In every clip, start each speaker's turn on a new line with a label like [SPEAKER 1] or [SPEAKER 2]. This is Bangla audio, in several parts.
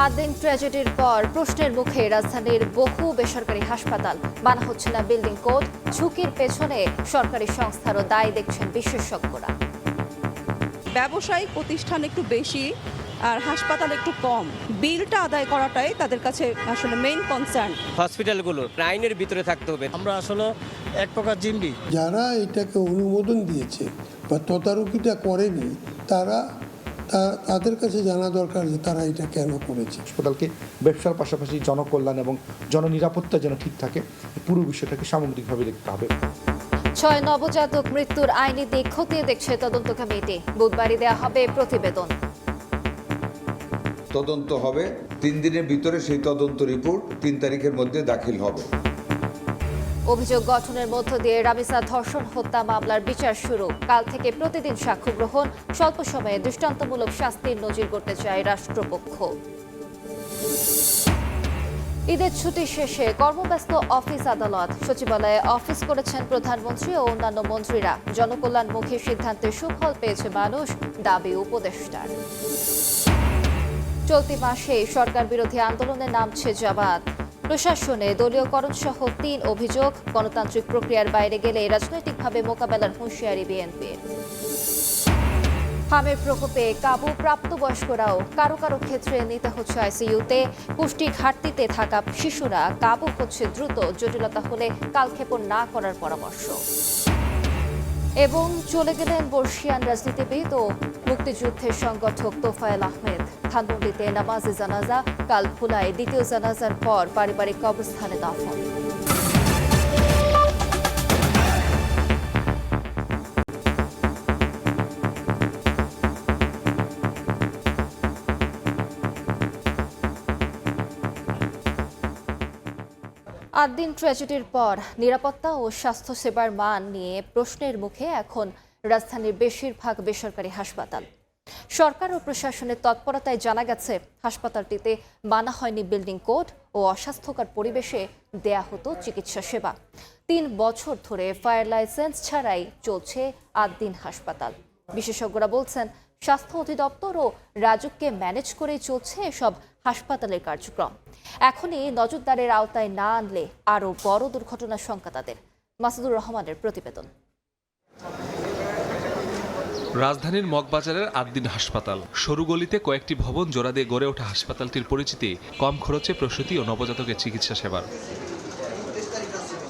[SPEAKER 1] 8 দিন ট্র্যাজেডির পর প্রশ্নের মুখে রাজধানীর বহু বেসরকারি হাসপাতাল মানা হচ্ছে না বিল্ডিং কোড। ঝুঁকির পেছনে সরকারি সংস্থারও দায় দেখছেন বিশেষজ্ঞরা।
[SPEAKER 2] ব্যবসায়িক প্রতিষ্ঠান একটু বেশি আর হাসপাতাল একটু কম, বিলটা আদায় করাটাই তাদের কাছে আসলে মেইন কনসার্ন।
[SPEAKER 3] হসপিটালগুলো আইনের ভিতরে থাকতে হবে।
[SPEAKER 4] আমরা আসলে এক প্রকার জিম্বি।
[SPEAKER 5] যারা এটাকে অনুমোদন দিয়েছে বা তদারকিটা করেনি তাদের কাছে জানা দরকার যে তারা এটা কেন করেছে।
[SPEAKER 6] হাসপাতালকে ব্যবসার পাশাপাশি জনকল্যাণ এবং জননিরাপত্তা যেন ঠিক থাকে, পুরো বিষয়টাকে সামগ্রিকভাবে দেখতে হবে।
[SPEAKER 1] 6 নবজাতক মৃত্যুর আইনি দিক খতিয়ে দেখছে তদন্ত কমিটি। বুধবারই দেওয়া হবে প্রতিবেদন।
[SPEAKER 7] তদন্ত হবে 3 দিনের ভিতরে, সেই তদন্ত রিপোর্ট 3 তারিখের মধ্যে দাখিল হবে।
[SPEAKER 1] অভিযোগ গঠনের মধ্য দিয়ে রামিসা ধর্ষণ হত্যা মামলার বিচার শুরু। কাল থেকে প্রতিদিন সাক্ষ্য গ্রহণ, স্বল্প সময়ে দৃষ্টান্তমূলক শাস্তির নজির করতে চায় রাষ্ট্রপক্ষ। ঈদের ছুটি শেষে কর্মব্যস্ত অফিস আদালত। সচিবালয়ে অফিস করেছেন প্রধানমন্ত্রী ও অন্যান্য মন্ত্রীরা। জনকল্যাণমুখী সিদ্ধান্তে সুফল পেয়েছে মানুষ, দাবি উপদেষ্টার। চলতি মাসে সরকার বিরোধী আন্দোলনে নামছে জামাত। প্রশাসনে দলীয়করণ সহ 3 অভিযোগ। গণতান্ত্রিক প্রক্রিয়ার বাইরে গেলে রাজনৈতিকভাবে মোকাবেলার হুঁশিয়ারি বিএনপির। হামের প্রকোপে কাবু প্রাপ্তবয়স্করাও কারো কারো ক্ষেত্রে নিতে হচ্ছে আইসিইউতে। পুষ্টি ঘাটতিতে থাকা শিশুরা কাবু হচ্ছে দ্রুত, জটিলতা হলে কালক্ষেপণ না করার পরামর্শ। এবং চলে গেলেন বর্ষিয়ান রাজনীতিবিদ ও মুক্তিযুদ্ধের সংগঠক তোফায়েল আহমেদ। ধানমন্ডিতে নামাজে জানাজা, কাল ভোলায় দ্বিতীয় জানাজার পর পারিবারিক কবরস্থানে দাফন। আট দিন ট্র্যাজেডির পর নিরাপত্তা ও স্বাস্থ্যসেবার মান নিয়ে প্রশ্নের মুখে এখন রাজধানীর বেশিরভাগ বেসরকারি হাসপাতাল। সরকার ও প্রশাসনের তৎপরতায় জানা গেছে হাসপাতালটিতে মানা হয়নি বিল্ডিং কোড ও অস্বাস্থ্যকর পরিবেশে দেয়া হতো চিকিৎসা সেবা। 3 বছর ধরে ফায়ার লাইসেন্স ছাড়াই চলছে 8 দিন হাসপাতাল। বিশেষজ্ঞরা বলছেন স্বাস্থ্য অধিদপ্তর ও রাজুককে ম্যানেজ করেই চলছে এসব হাসপাতালের কার্যক্রম। এখনই নজরদারির আওতায় না আনলে আরও বড় দুর্ঘটনার শঙ্কা তাদের। মাসুদুর রহমানের প্রতিবেদন।
[SPEAKER 8] রাজধানীর মগবাজারের 8 দিন হাসপাতাল। সরু গলিতে কয়েকটি ভবন জোড়া দিয়ে গড়ে ওঠা হাসপাতালটির পরিচিতি কম খরচে প্রসূতি ও নবজাতকের চিকিৎসা সেবার।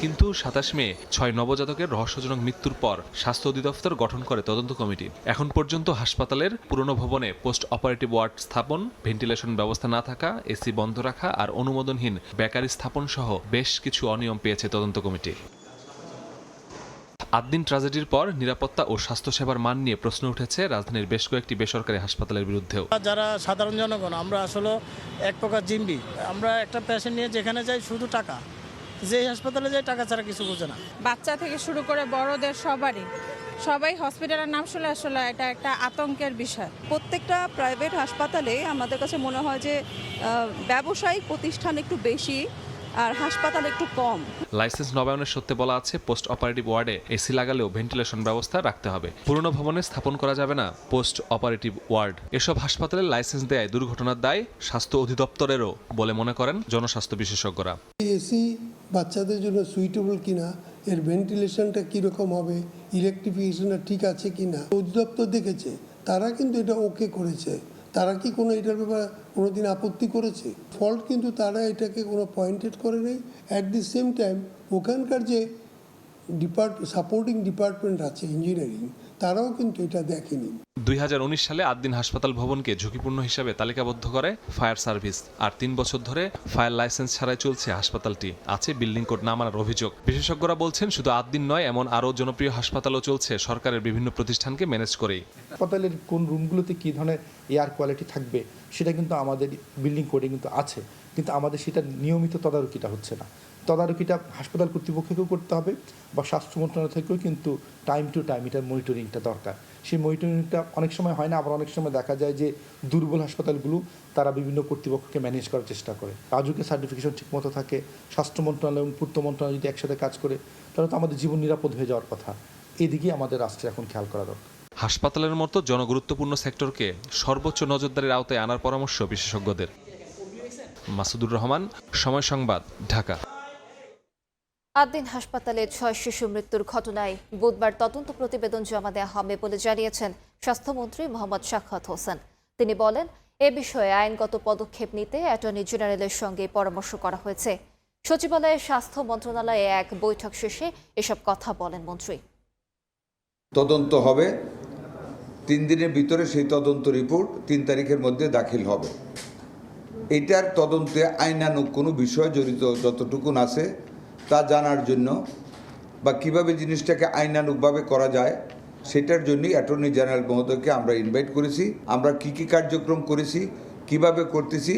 [SPEAKER 8] কিন্তু 27 মে 6 নবজাতকের রহস্যজনক মৃত্যুর পর স্বাস্থ্য অধিদপ্তর গঠন করে তদন্ত কমিটি। এখন পর্যন্ত হাসপাতালের পুরনো ভবনে পোস্ট অপারেটিভ ওয়ার্ড স্থাপন, ভেন্টিলেশন ব্যবস্থা না থাকা, এসি বন্ধ রাখা আর অনুমোদনহীন বেকারি স্থাপন সহ বেশ কিছু অনিয়ম পেয়েছে তদন্ত কমিটি। 8 দিন ট্র্যাজেডির পর নিরাপত্তা ও স্বাস্থ্যসেবার মান নিয়ে প্রশ্ন উঠেছে রাজধানীর বেশ কয়েকটি বেসরকারি হাসপাতালের বিরুদ্ধেও।
[SPEAKER 4] যারা সাধারণ জনগণ, আমরা আসলে এক প্রকার জিম্বি। আমরা একটা পেশেন্ট নিয়ে যেখানে যাই শুধু টাকা, যে হাসপাতালে যাই টাকা ছাড়া কিছু বোঝে না।
[SPEAKER 9] বাচ্চা থেকে শুরু করে বড়দের সবাই হসপিটালের নাম শুনে আসলে এটা একটা আতঙ্কের বিষয়।
[SPEAKER 2] প্রত্যেকটা প্রাইভেট হাসপাতালে আমাদের কাছে মনে হয় যে ব্যবসায়িক প্রতিষ্ঠান একটু বেশি আর হাসপাতাল একটু কম।
[SPEAKER 8] লাইসেন্স নবায়নের সত্যে বলা আছে পোস্ট অপারেটিভ ওয়ার্ডে এসি লাগালেও ভেন্টিলেশন ব্যবস্থা রাখতে হবে। পুরনো ভবনে স্থাপন করা যাবে না পোস্ট অপারেটিভ ওয়ার্ড। এসব হাসপাতালের লাইসেন্স দেয় দুর্ঘটনার দায় স্বাস্থ্য অধিদপ্তরেরও বলে মনে করেন জনস্বাস্থ্য বিশেষজ্ঞরা।
[SPEAKER 5] এসি বাচ্চাদের জন্য সুইটেবল কিনা, এর ভেন্টিলেশনটা কীরকম হবে, ইলেকট্রিফিকেশনটা ঠিক আছে কিনা অধিদপ্তর দেখেছে। তারা কিন্তু এটা ওকে করেছে। তারা কি কোনো এটার ব্যাপারে কোনোদিন আপত্তি করেছে? ফল্ট কিন্তু তারা এটাকে কোনো পয়েন্টেড করে নেই। অ্যাট দি সেম টাইম ওখানকার যে সাপোর্টিং ডিপার্টমেন্ট আছে ইঞ্জিনিয়ারিং, তারাও কিন্তু এটা দেখেনি।
[SPEAKER 8] 2019 সালে 8 দিন হাসপাতাল ভবনকে ঝুঁকিপূর্ণ হিসাবে তালিকাবদ্ধ করে ফায়ার সার্ভিস। আর 3 বছর ধরে ফায়ার লাইসেন্স ছাড়াই চলছে হাসপাতালটি। আছে বিল্ডিং কোড না মানার অভিযোগ। বিশেষজ্ঞরা বলছেন শুধু 8 দিন নয়, এমন আরও জনপ্রিয় হাসপাতালও চলছে সরকারের বিভিন্ন প্রতিষ্ঠানকে ম্যানেজ করেই।
[SPEAKER 6] হাসপাতালের কোন রুমগুলোতে কী ধরনের এয়ার কোয়ালিটি থাকবে সেটা কিন্তু আমাদের বিল্ডিং কোডে কিন্তু আছে, কিন্তু আমাদের সেটা নিয়মিত তদারকিটা হচ্ছে না। তদারকিটা হাসপাতাল কর্তৃপক্ষকেও করতে হবে বা স্বাস্থ্য মন্ত্রণালয় থেকেও কিন্তু টাইম টু টাইম এটার মনিটরিংটা দরকার। সেই মনিটরিংটা অনেক সময় হয় না, আবার অনেক সময় দেখা যায় যে দুর্বল হাসপাতালগুলো তারা বিভিন্ন কর্তৃপক্ষকে ম্যানেজ করার চেষ্টা করে। রাজুকের সার্টিফিকেশন ঠিকমতো থাকে, স্বাস্থ্য মন্ত্রণালয় এবং পূর্ত মন্ত্রণালয় যদি একসাথে কাজ করে তাহলে তো আমাদের জীবন নিরাপদ হয়ে যাওয়ার কথা। এদিকেই আমাদের রাষ্ট্রে এখন খেয়াল করা দরকার।
[SPEAKER 8] হাসপাতালের মতো জনগুরুত্বপূর্ণ সেক্টরকে সর্বোচ্চ নজরদারির আওতায় আনার পরামর্শ বিশেষজ্ঞদের। মাসুদুর রহমান, সময় সংবাদ, ঢাকা।
[SPEAKER 1] 8 দিন হাসপাতালে 6 শিশু মৃত্যুর ঘটনায় বুধবার তদন্ত প্রতিবেদন জমা দেওয়া হবে বলে জানিয়েছেন স্বাস্থ্যমন্ত্রী মোহাম্মদ সাখাওয়াত হোসেন। তিনি বলেন, এ বিষয়ে আইনগত পদক্ষেপ নিতে অ্যাটর্নি জেনারেলের সঙ্গে পরামর্শ করা হয়েছে। সচিবালয়ে স্বাস্থ্য মন্ত্রণালয়ে এক বৈঠক শেষে এসব কথা বলেন মন্ত্রী।
[SPEAKER 7] তদন্ত হবে, 3 দিনের ভিতরে সেই তদন্ত রিপোর্ট 3 তারিখের মধ্যে দাখিল হবে। এটার তদন্তে আইনানুগ কোনো বিষয় জড়িত যতটুকুন আছে তা জানার জন্য বা কিভাবে জিনিসটাকে আইনানুগভাবে করা যায় সেটার জন্যই অ্যাটর্নি জেনারেল মহোদয়কে আমরা ইনভাইট করেছি। আমরা কি কি কার্যক্রম করেছি, কিভাবে করতেছি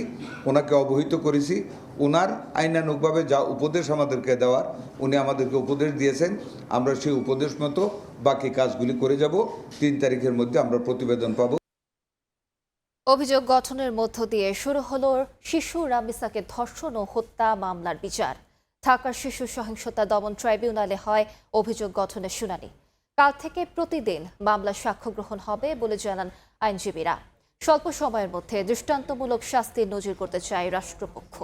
[SPEAKER 7] ওনাকে অবহিত করেছি। ওনার আইনানুগভাবে যা উপদেশ আমাদেরকে দেওয়ার উনি আমাদেরকে উপদেশ দিয়েছেন। আমরা সেই উপদেশ মতো বাকি কাজগুলি করে যাব। 3 তারিখের মধ্যে আমরা প্রতিবেদন পাব।
[SPEAKER 1] অভিযোগ গঠনের মধ্য দিয়ে শুরু হলো শিশু রামিসাকে ধর্ষণ ও হত্যা মামলার বিচার। ঢাকার শিশু সহিংসতা দমন ট্রাইব্যুনালে হয় অভিযোগ গঠনের শুনানি। কাল থেকে প্রতিদিন মামলার সাক্ষ্য গ্রহণ হবে বলে জানান আইনজীবীরা। স্বল্প সময়ের মধ্যে দৃষ্টান্তমূলক শাস্তির নজির করতে চায় রাষ্ট্রপক্ষ।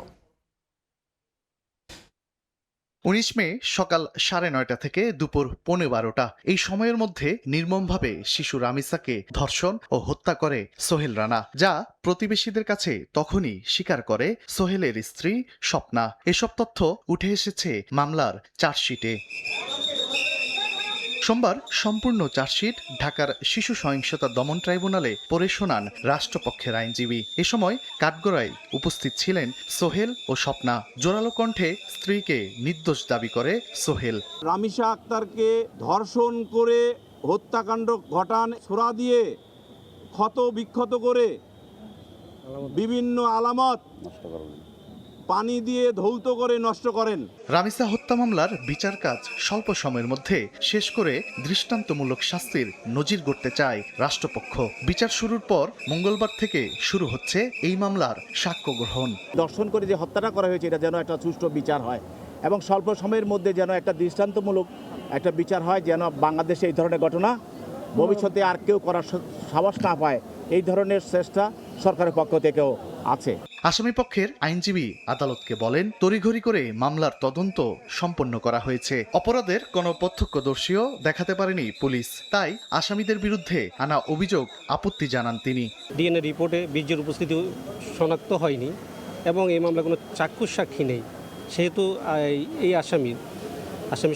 [SPEAKER 10] 19 মে সকাল 9:30 থেকে দুপুর 12:15 এই সময়ের মধ্যে নির্মমভাবে শিশু রামিসাকে ধর্ষণ ও হত্যা করে সোহেল রানা, যা প্রতিবেশীদের কাছে তখনই স্বীকার করে সোহেলের স্ত্রী স্বপ্না। এসব তথ্য উঠে এসেছে মামলার চার্জশিটে। সোমবার সম্পূর্ণ চার্জশিট ঢাকার শিশু সহিংসতা দমন ট্রাইব্যুনালে পড়ে শোনান রাষ্ট্রপক্ষের আইনজীবী। এ সময় কাঠগড়ায় উপস্থিত ছিলেন সোহেল ও স্বপ্না। জোরালো কণ্ঠে স্ত্রীকে নির্দোষ দাবি করে সোহেল।
[SPEAKER 11] রামিসা আক্তারকে ধর্ষণ করে হত্যাকাণ্ড ঘটান, ছোরা দিয়ে ক্ষত বিক্ষত করে বিভিন্ন আলামত পানি দিয়ে ধৌত করে নষ্ট করেন।
[SPEAKER 10] রামিসা হত্যা মামলার বিচার কাজ স্বল্প সময়ের মধ্যে শেষ করে দৃষ্টান্তমূলক শাস্তির নজির গড়তে চায় রাষ্ট্রপক্ষ। বিচার শুরুর পর মঙ্গলবার থেকে শুরু হচ্ছে এই মামলার সাক্ষ্য গ্রহণ।
[SPEAKER 11] দর্শন করে যে হত্যাটা করা হয়েছে এটা যেন একটা সুষ্ঠু বিচার হয় এবং স্বল্প সময়ের মধ্যে যেন একটা দৃষ্টান্তমূলক একটা বিচার হয়, যেন বাংলাদেশে এই ধরনের ঘটনা ভবিষ্যতে আর কেউ করার সাহস না পায়। এই ধরনের চেষ্টা সরকারের পক্ষ থেকেও আছে।
[SPEAKER 10] আসামি পক্ষের আইনজীবী আদালতকে বলেন, তড়িঘড়ি করে মামলার তদন্ত সম্পন্ন করা হয়েছে। অপরাধের কোনো প্রত্যক্ষদর্শীও দেখাতে পারেনি পুলিশ, তাই আসামিদের বিরুদ্ধে আনা অভিযোগ আপত্তি জানান তিনি।
[SPEAKER 12] ডিএনএ রিপোর্টে বীর্যের উপস্থিতি শনাক্ত হয়নি এবং এই মামলায় কোনো চাক্ষুষ সাক্ষী নেই, সেহেতু এই আসামি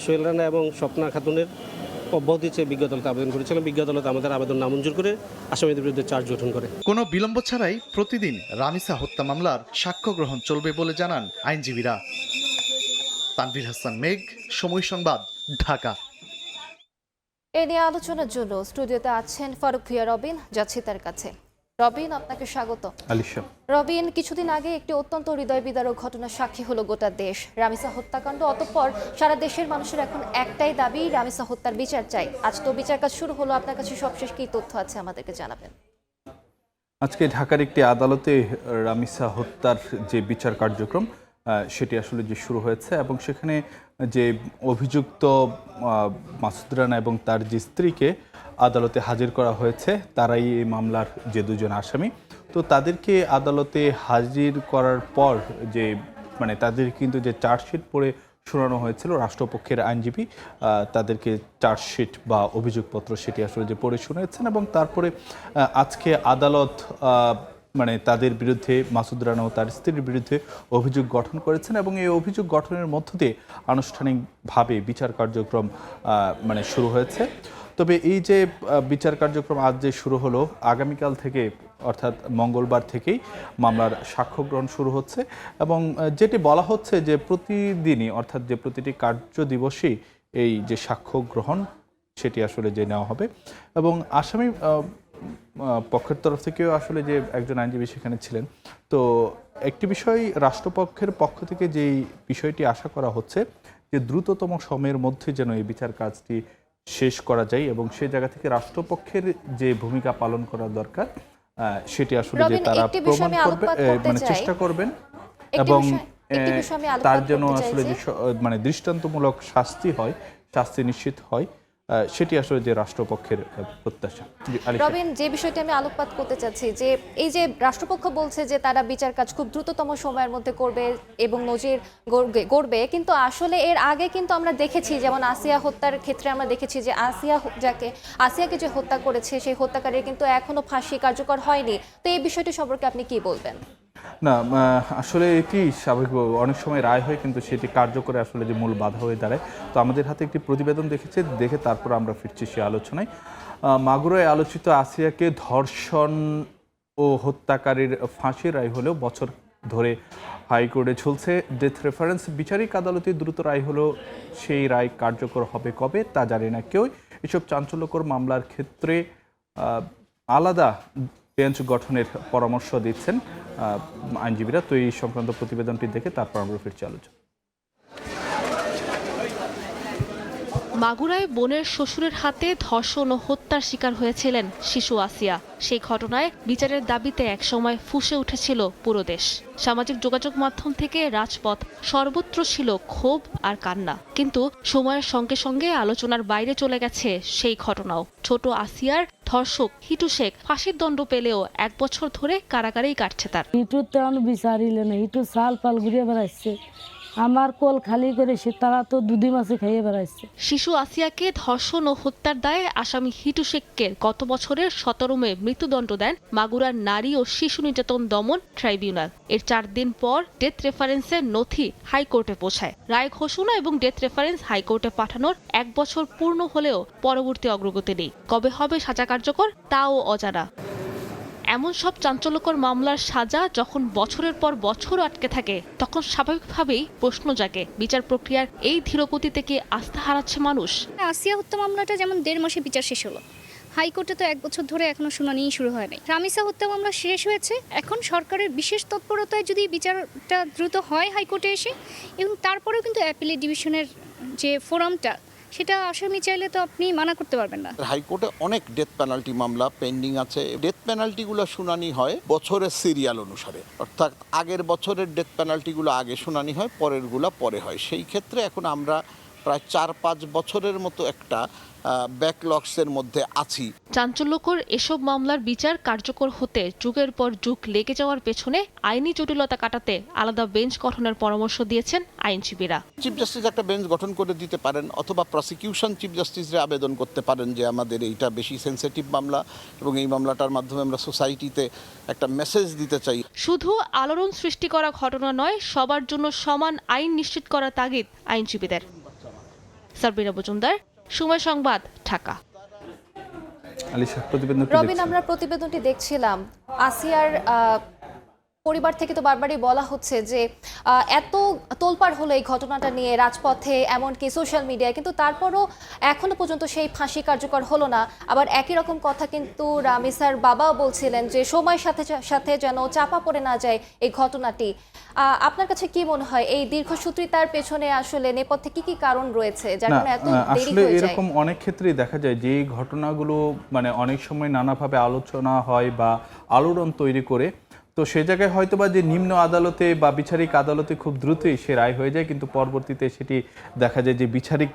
[SPEAKER 12] সোহেল রানা এবং স্বপ্না খাতুনের অব্যাহতি চেয়ে বিজ্ঞ আদালতে আবেদন করেছিলাম। বিজ্ঞ আদালত আমাদের আবেদন নামঞ্জুর করে আসামিদের বিরুদ্ধে চার্জ গঠন করে।
[SPEAKER 10] কোনো বিলম্ব ছাড়াই প্রতিদিন রামিসা হত্যা মামলার সাক্ষ্য গ্রহণ চলবে বলে জানান আইনজীবীরা। তানভীর হাসান মেঘ, সময় সংবাদ, ঢাকা।
[SPEAKER 1] এ নিয়ে আলোচনার জন্য স্টুডিওতে আছেন ফারুক ভুঁইয়া রবিন। যাচ্ছি তার কাছে। রবিন, আপনাকে স্বাগত।
[SPEAKER 6] আলিশা।
[SPEAKER 1] রবিন, কিছুদিন আগে একটি অত্যন্ত হৃদয় বিদারক ঘটনার সাক্ষী হলো গোটা দেশ, রামিসা হত্যাকাণ্ড। অতঃপর সারা দেশের মানুষের এখন একটাই দাবি, রামিসা হত্যার বিচার চাই। আজ তো বিচার কাজ শুরু হলো, আপনার কাছে সবশেষ কী তথ্য আছে আমাদেরকে জানাবেন।
[SPEAKER 13] আজকে ঢাকার একটি আদালতে রামিসা হত্যার যে বিচার কার্যক্রম সেটি আসলে যে শুরু হয়েছে এবং সেখানে যে অভিযুক্ত মাসুদ রানা এবং তার যে স্ত্রীকে আদালতে হাজির করা হয়েছে, তারাই এই মামলার যে দুজন আসামি। তো তাদেরকে আদালতে হাজির করার পর যে তাদের কিন্তু যে চার্জশিট পড়ে শোনানো হয়েছিল, রাষ্ট্রপক্ষের আইনজীবী তাদেরকে চার্জশিট বা অভিযোগপত্র সেটি আসলে যে পড়ে শুনিয়েছেন এবং তারপরে আজকে আদালত তাদের বিরুদ্ধে, মাসুদ রানা ও তার স্ত্রীর বিরুদ্ধে অভিযোগ গঠন করেছেন এবং এই অভিযোগ গঠনের মধ্য দিয়ে আনুষ্ঠানিকভাবে বিচার কার্যক্রম শুরু হয়েছে। তবে এই যে বিচার কার্যক্রম আজ যে শুরু হলো, আগামীকাল থেকে অর্থাৎ মঙ্গলবার থেকেই মামলার সাক্ষ্য গ্রহণ শুরু হচ্ছে এবং যেটি বলা হচ্ছে যে প্রতিদিনই অর্থাৎ যে প্রতিটি কার্য দিবসেই এই যে সাক্ষ্য গ্রহণ সেটি আসলে যে নেওয়া হবে এবং আসামি পক্ষের তরফ থেকেও আসলে যে একজন আইনজীবী সেখানে ছিলেন। তো একটি বিষয় রাষ্ট্রপক্ষের পক্ষ থেকে যেই বিষয়টি আশা করা হচ্ছে যে দ্রুততম সময়ের মধ্যে যেন এই বিচার কাজটি শেষ করা যায় এবং সেই জায়গা থেকে রাষ্ট্রপক্ষের যে ভূমিকা পালন করা দরকার সেটি আসলে যে তারা প্রমাণ করবে, চেষ্টা করবেন এবং তার জন্য আসলে যে দৃষ্টান্তমূলক শাস্তি হয়, শাস্তি নিশ্চিত হয় সেটি আসলে যে রাষ্ট্রপক্ষের প্রত্যাশা। জি, আলিশা।
[SPEAKER 1] রবিন, যে বিষয়টি আমি আলোকপাত করতে চাচ্ছি যে এই যে রাষ্ট্রপক্ষ বলছে যে তারা বিচার কাজ খুব দ্রুততম সময়ের মধ্যে করবে এবং নজির গড়বে, কিন্তু আসলে এর আগে কিন্তু আমরা দেখেছি, যেমন আসিয়া হত্যার ক্ষেত্রে আমরা দেখেছি যে আসিয়াকে যে হত্যা করেছে সেই হত্যাকারীর কিন্তু এখনো ফাঁসি কার্যকর হয়নি। তো এই বিষয়টি সম্পর্কে আপনি কি বলবেন?
[SPEAKER 13] না, আসলে এটি স্বাভাবিক, অনেক সময় রায় হয় কিন্তু সেটি কার্যকরে আসলে যে মূল বাধা হয়ে দাঁড়ায়। তো আমাদের হাতে একটি প্রতিবেদন দেখে তারপর আমরা ফিরছি সে আলোচনায়। মাগুরায় আলোচিত আসিয়াকে ধর্ষণ ও হত্যাকারীর ফাঁসির রায় হলেও বছর ধরে হাইকোর্টে ঝুলছে ডেথ রেফারেন্স। বিচারিক আদালতে দ্রুত রায় হলেও সেই রায় কার্যকর হবে কবে তা জানে না কেউ। এসব চাঞ্চল্যকর মামলার ক্ষেত্রে আলাদা বেঞ্চ গঠনের পরামর্শ দিচ্ছেন আইনজীবীরা। তো এই সংক্রান্ত প্রতিবেদনটি দেখে তারপর আমরা ফিরছি আলোচনা।
[SPEAKER 14] মাগুরায় বোনের শ্বশুরের হাতে ধর্ষণ ও হত্যার শিকার হয়েছিলেন শিশু আসিয়া। সেই ঘটনায় বিচারের দাবিতে একসময় ফুঁসে উঠেছিল পুরো দেশ। সামাজিক যোগাযোগ মাধ্যম থেকে রাজপথ সর্বত্র ছিল ক্ষোভ আর কান্না। কিন্তু সময়ের সঙ্গে সঙ্গে আলোচনার বাইরে চলে গেছে সেই ঘটনাও। ছোট আসিয়ার ধর্ষক হিটু শেখ ফাঁসির দণ্ড পেলেও 1 বছর ধরে কারাগারেই কাটছে তার।
[SPEAKER 15] হিটু তেমন বিচারিলে না, হিটু সাল পাল ঘুরিয়ে বেড়াচ্ছে, আমার কোল খালি করে সে তারা তো দুধি মাছে খাইয়ে বেড়াচ্ছে।
[SPEAKER 14] শিশু আসিয়াকে ধর্ষণ ও হত্যার দায়ে আসামি হিটু শেখকে গত বছরের 17 মে মৃত্যুদণ্ড দেন মাগুরার নারী ও শিশু নির্যাতন দমন ট্রাইব্যুনাল। এর 4 দিন পর ডেথ রেফারেন্সের নথি হাইকোর্টে পৌঁছায়। রায় ঘোষণা এবং ডেথ রেফারেন্স হাইকোর্টে পাঠানোর 1 বছর পূর্ণ হলেও পরবর্তী অগ্রগতি নেই। কবে হবে সাজা কার্যকর তাও অজানা। এমন সব চাঞ্চল্যকর মামলার সাজা যখন বছরের পর বছর আটকে থাকে, তখন স্বাভাবিকভাবেই প্রশ্ন জাগে বিচার প্রক্রিয়ার এই ধীরগতিতে কি আস্থা হারাচ্ছে মানুষ?
[SPEAKER 16] আসিয়া হত্যা মামলাটা যেমন 1.5 মাসে বিচার শেষ হলো, হাইকোর্টে তো 1 বছর ধরে এখনো শুনানি শুরু হয় নাই। রামিসা হত্যা মামলা শেষ হয়েছে, এখন সরকারের বিশেষ তৎপরতায় যদি বিচারটা দ্রুত হয় হাইকোর্টে এসে, এবং তারপরেও কিন্তু অ্যাপিলেট ডিভিশনের যে ফোরামটা, সেটা আসামি চাইলে তো আপনি মানা করতে পারবেন না।
[SPEAKER 17] হাইকোর্টে অনেক ডেথ পেনাল্টি মামলা পেন্ডিং আছে। ডেথ পেনাল্টিগুলো শুনানি হয় বছরের সিরিয়াল অনুসারে, অর্থাৎ আগের বছরের ডেথ পেনাল্টিগুলো আগে শুনানি হয়, পরেরগুলো পরে হয়। সেই ক্ষেত্রে এখন আমরা প্রায় 4-5 বছরের মতো একটা ব্যাকলগসের মধ্যে আছি।
[SPEAKER 14] চাঞ্চল্যকর এসব মামলার বিচার কার্যকর হতে যুগের পর যুগ লেগে যাওয়ার পেছনে আইনি জটিলতা কাটাতে আলাদা বেঞ্চ গঠনের পরামর্শ দিয়েছেন আইনজীবীরা।
[SPEAKER 17] চিফ জাস্টিস একটা বেঞ্চ গঠন করে দিতে পারেন, অথবা প্রসিকিউশন চিফ জাস্টিসরে আবেদন করতে পারেন যে আমাদের এইটা বেশি সেন্সিটিভ মামলা এবং এই মামলাটার মাধ্যমে আমরা সোসাইটিতে একটা মেসেজ দিতে চাই।
[SPEAKER 14] শুধু আলোড়ন সৃষ্টি করা ঘটনা নয়, সবার জন্য সমান আইন নিশ্চিত করা তাগিদ আইনজীবীদের। সাবরিনা মজুমদার, সময় সংবাদ, ঢাকা।
[SPEAKER 1] রবিন, আমরা প্রতিবেদনটি দেখছিলাম। আসিয়ার পরিবার থেকে তো বারবারই বলা হচ্ছে যে এত তোলপাড় হলো এই ঘটনাটা নিয়ে রাজপথে, এমনকি সোশ্যাল মিডিয়ায়, কিন্তু তারপরও এখনো পর্যন্ত সেই ফাঁসি কার্যকর হলো না। আবার একই রকম কথা কিন্তু রামিসার বাবাও বলছিলেন যে সময়ের সাথে সাথে যেন চাপা পড়ে না যায় এই ঘটনাটি। আপনার কাছে কি মনে হয় এই দীর্ঘসূত্রিতার পেছনে আসলে নেপথ্যে কি কি কারণ রয়েছে যার কারণে এত দেরি হয়ে যায়?
[SPEAKER 13] এরকম অনেক ক্ষেত্রেই দেখা যায় যে ঘটনাগুলো মানে অনেক সময় নানাভাবে আলোচনা হয় বা আলোড়ন তৈরি করে, তো সে জায়গায় হয়তোবা যে নিম্ন আদালতে বা বিচারিক আদালতে খুব দ্রুতই সে রায় হয়ে যায়, কিন্তু পরবর্তীতে সেটি দেখা যায় যে বিচারিক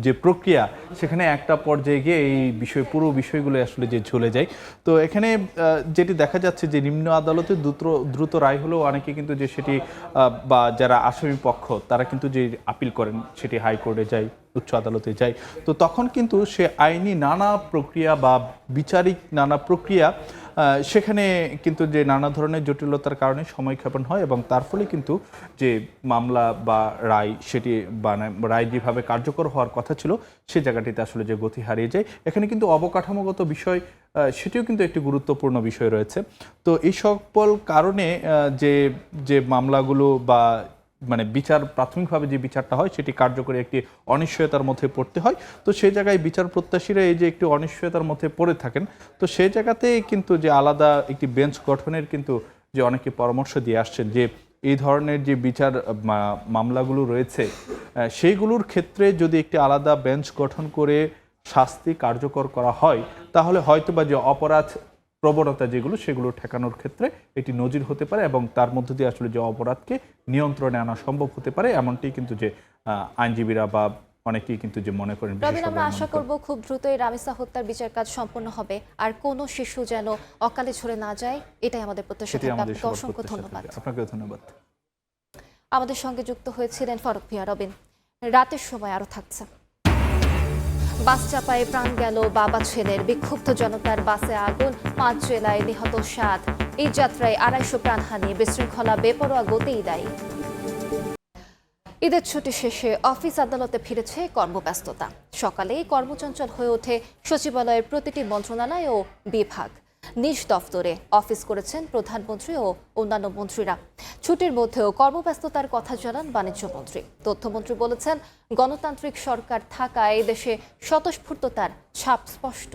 [SPEAKER 13] যে প্রক্রিয়া সেখানে একটা পর্যায়ে গিয়ে এই পুরো বিষয়গুলো আসলে যে ঝুলে যায়। তো এখানে যেটি দেখা যাচ্ছে যে নিম্ন আদালতে দ্রুত রায় হলেও অনেকে কিন্তু যে সেটি বা যারা আসামি পক্ষ তারা কিন্তু যে আপিল করেন সেটি হাইকোর্টে যায়, উচ্চ আদালতে যায়। তো তখন কিন্তু সে আইনি নানা প্রক্রিয়া বা বিচারিক নানা প্রক্রিয়া সেখানে কিন্তু যে নানা ধরনের জটিলতার কারণে সময়ক্ষেপণ হয় এবং তার ফলে কিন্তু যে মামলা বা রায় সেটি রায় যেভাবে কার্যকর হওয়ার কথা ছিল সে জায়গাটিতে আসলে যে গতি হারিয়ে যায়। এখানে কিন্তু অবকাঠামোগত বিষয় সেটিও কিন্তু একটি গুরুত্বপূর্ণ বিষয় রয়েছে। তো এই সকল কারণে যে মামলাগুলো বা মানে বিচার প্রাথমিকভাবে যে বিচারটা হয় সেটি কার্যকরী একটি অনিশ্চয়তার মধ্যে পড়তে হয়। তো সেই জায়গায় বিচার প্রত্যাশীরা এই যে একটি অনিশ্চয়তার মধ্যে পড়ে থাকেন, তো সেই জায়গাতে কিন্তু যে আলাদা একটি বেঞ্চ গঠনের কিন্তু যে অনেকে পরামর্শ দিয়ে আসছেন যে এই ধরনের যে বিচার মামলাগুলো রয়েছে সেইগুলোর ক্ষেত্রে যদি একটি আলাদা বেঞ্চ গঠন করে শাস্তি কার্যকর করা হয় তাহলে হয়তোবা যে অপরাধ প্রবণতা যেগুলো সেগুলো ঠেকানোর ক্ষেত্রে একটি নজির হতে পারে এবং তার মধ্য দিয়ে আসলে যে অপরাধকে নিয়ন্ত্রণে আনা সম্ভব হতে পারে, এমনটি কিন্তু যে আইনজীবীরা বা অনেকেই কিন্তু যে মনে করেন,
[SPEAKER 1] রবিন, আমরা আশা করব খুব দ্রুতই রামিসা হত্যার বিচার কাজ সম্পন্ন হবে, আর কোনো শিশু যেন অকালে ঝরে না যায়, এটাই আমাদের প্রত্যাশা। আপনাকে অসংখ্য ধন্যবাদ।
[SPEAKER 13] আপনাকেও ধন্যবাদ।
[SPEAKER 1] আমাদের সঙ্গে যুক্ত হয়েছিলেন ফারুক ভিয়া। রবিন, রাতের সময় আরো থাকছে। বাস চাপায় প্রাণ গেল বাবা ছেলের, বিক্ষুব্ধ জনতার বাসে আগুন, 5 জেলায় নিহত 7। এই যাত্রায় 250 প্রাণহানি, বিশৃঙ্খলা বেপরোয়া গতিই দায়ী। ঈদের ছুটি শেষে অফিস আদালতে ফিরেছে কর্মব্যস্ততা। সকালেই কর্মচঞ্চল হয়ে ওঠে সচিবালয়ের প্রতিটি মন্ত্রণালয় ও বিভাগ। নিজ দফতরে অফিস করেছেন প্রধানমন্ত্রী ও অন্যান্য মন্ত্রীরা। ছুটির মধ্যেও কর্মব্যস্ততার কথা জানান বাণিজ্যমন্ত্রী। তথ্যমন্ত্রী বলেছেন, গণতান্ত্রিক সরকার থাকায় দেশে স্বতঃস্ফূর্ততার ছাপ স্পষ্ট।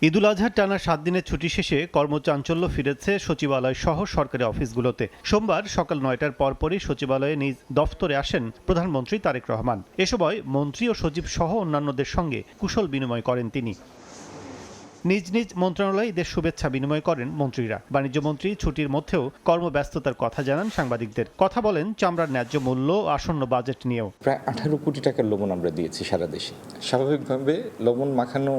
[SPEAKER 18] ঈদুল আজহার টানা 7 দিনের ছুটি শেষে কর্মচাঞ্চল্য ফিরেছে সচিবালয় সহ সরকারি অফিসগুলোতে। সোমবার সকাল 9টার পরপরই সচিবালয়ে নিজ দফতরে আসেন প্রধানমন্ত্রী তারেক রহমান। এ সময় মন্ত্রী ও সচিব সহ অন্যান্যদের সঙ্গে কুশল বিনিময় করেন তিনি। নিজ নিজ মন্ত্রণালয়ে ঈদের শুভেচ্ছা বিনিময় করেন মন্ত্রীরা। বাণিজ্যমন্ত্রী ছুটির মধ্যেও কর্মব্যস্ততার কথা জানান সাংবাদিকদের। কথা বলেন চামড়ার ন্যায্য মূল্য, আসন্ন বাজেট নিয়েও।
[SPEAKER 19] প্রায় 18 কোটি টাকার লবণ আমরা দিয়েছি সারা দেশে। স্বাভাবিকভাবে লবণ মাখানো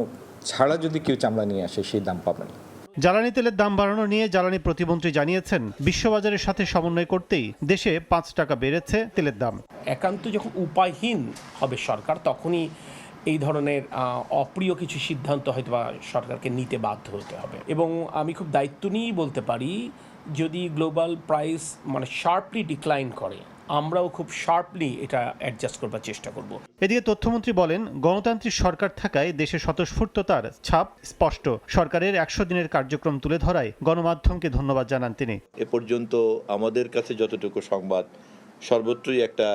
[SPEAKER 19] ছাড়া যদি কেউ চামড়া নিয়ে আসে, সেই দাম পাবে না।
[SPEAKER 18] জ্বালানি তেলের দাম বাড়ানো নিয়ে জ্বালানি প্রতিমন্ত্রী জানিয়েছেন, বিশ্ববাজারের সাথে সমন্বয় করতেই দেশে 5 টাকা বেড়েছে তেলের দাম।
[SPEAKER 20] একান্ত যখন উপায়হীন হবে সরকার, তখনই এই ধরনের অপ্রিয় কিছু সিদ্ধান্ত হয়তো বা সরকারকে নিতে বাধ্য হতে হবে। এবং আমি খুব দায়িত্ব নিয়েই বলতে পারি, যদি গ্লোবাল প্রাইস শার্পলি ডিক্লাইন করে, আমরাও খুব শার্পলি এটা অ্যাডজাস্ট করবার চেষ্টা করব।
[SPEAKER 18] এদিকে তথ্যমন্ত্রী বলেন, গণতান্ত্রিক সরকার থাকায় দেশে স্বতঃস্ফূর্ততার ছাপ স্পষ্ট। সরকারের 100 দিনের কার্যক্রম তুলে ধরায় গণমাধ্যমকে ধন্যবাদ জানান তিনি।
[SPEAKER 21] এ পর্যন্ত আমাদের কাছে যতটুকু সংবাদ, সর্বত্রই একটা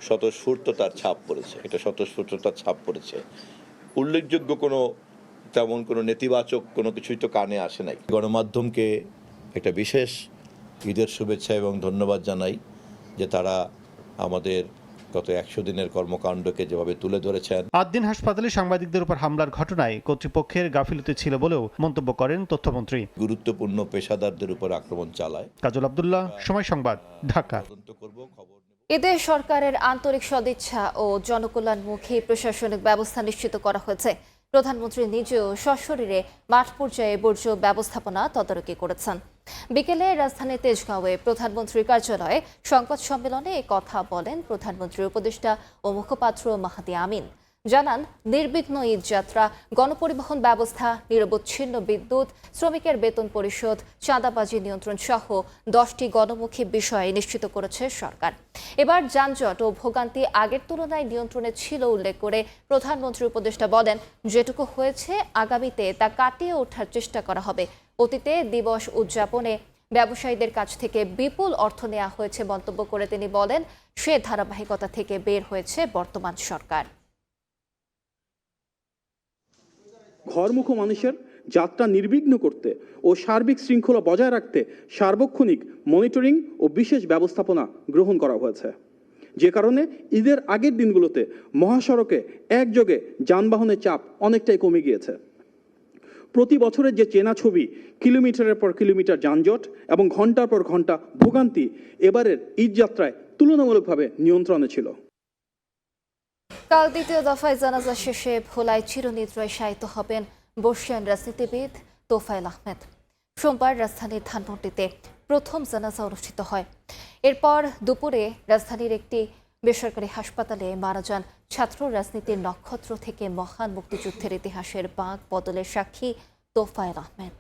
[SPEAKER 21] স্বতঃস্ফূর্ততার ছাপ পড়েছে। এটা স্বতঃস্ফূর্ততার ছাপ পড়েছে। উল্লেখযোগ্য তেমন কোনো নেতিবাচক কোনো কিছুই তো কানে আসে নাই। গণমাধ্যমকে একটা বিশেষ ঈদের শুভেচ্ছা এবং ধন্যবাদ জানাই যে তারা আমাদের গত 100 দিনের কর্মকাণ্ডকে যেভাবে তুলে ধরেছেন।
[SPEAKER 18] 8 দিন হাসপাতালে সাংবাদিকদের উপর হামলার ঘটনায় কর্তৃপক্ষের গাফিলতি ছিল বলেও মন্তব্য করেন তথ্যমন্ত্রী।
[SPEAKER 21] গুরুত্বপূর্ণ পেশাদারদের উপর আক্রমণ চালায়।
[SPEAKER 18] কাজল আব্দুল্লাহ, সময় সংবাদ, ঢাকা।
[SPEAKER 1] এতে সরকারের আন্তরিক সদিচ্ছা ও জনকল্যাণমুখী প্রশাসনিক ব্যবস্থা নিশ্চিত করা হয়েছে। প্রধানমন্ত্রী নিজেও সশরীরে মাঠ পর্যায়ে বর্জ্য ব্যবস্থাপনা তদারকি করেছেন। বিকেলে রাজধানীর তেজগাঁওয়ে প্রধানমন্ত্রীর কার্যালয়ে সংবাদ সম্মেলনে এ কথা বলেন প্রধানমন্ত্রীর উপদেষ্টা ও মুখপাত্র মাহাদি আমিন। জানান, নির্বিঘ্ন ঈদ যাত্রা, গণপরিবহন ব্যবস্থা, নিরবচ্ছিন্ন বিদ্যুৎ, শ্রমিকের বেতন পরিশোধ, চাঁদাবাজি নিয়ন্ত্রণ সহ 10টি গণমুখী বিষয় নিশ্চিত করেছে সরকার। এবার যানজট ও ভোগান্তি আগের তুলনায় নিয়ন্ত্রণে ছিল উল্লেখ করে প্রধানমন্ত্রী উপদেষ্টা বলেন, যেটুকু হয়েছে আগামীতে তা কাটিয়ে ওঠার চেষ্টা করা হবে। অতীতে দিবস উদযাপনে ব্যবসায়ীদের কাছ থেকে বিপুল অর্থ নেওয়া হয়েছে মন্তব্য করে তিনি বলেন, সে ধারাবাহিকতা থেকে বের হয়েছে বর্তমান সরকার।
[SPEAKER 22] ঘরমুখো মানুষের যাত্রা নির্বিঘ্ন করতে ও সার্বিক শৃঙ্খলা বজায় রাখতে সার্বক্ষণিক মনিটরিং ও বিশেষ ব্যবস্থাপনা গ্রহণ করা হয়েছে। যে কারণে ঈদের আগের দিনগুলোতে মহাসড়কে একযোগে যানবাহনের চাপ অনেকটাই কমে গিয়েছে। প্রতি বছরের যে চেনা ছবি, কিলোমিটারের পর কিলোমিটার যানজট এবং ঘন্টার পর ঘন্টা ভোগান্তি, এবারের ঈদ যাত্রায় তুলনামূলকভাবে নিয়ন্ত্রণে ছিল।
[SPEAKER 1] কাল দ্বিতীয় দফায় জানাজা শেষে ভোলায় চিরনিদ্রায় শায়িত হবেন বর্ষিয়ান রাজনীতিবিদ তোফায়েল আহমেদ। সোমবার রাজধানীর ধানমন্ডিতে প্রথম জানাজা অনুষ্ঠিত হয়। এরপর দুপুরে রাজধানীর একটি বেসরকারি হাসপাতালে মারা যান ছাত্র রাজনীতির নক্ষত্র থেকে মহান মুক্তিযুদ্ধের ইতিহাসের বাঁক বদলের সাক্ষী তোফায়েল আহমেদ।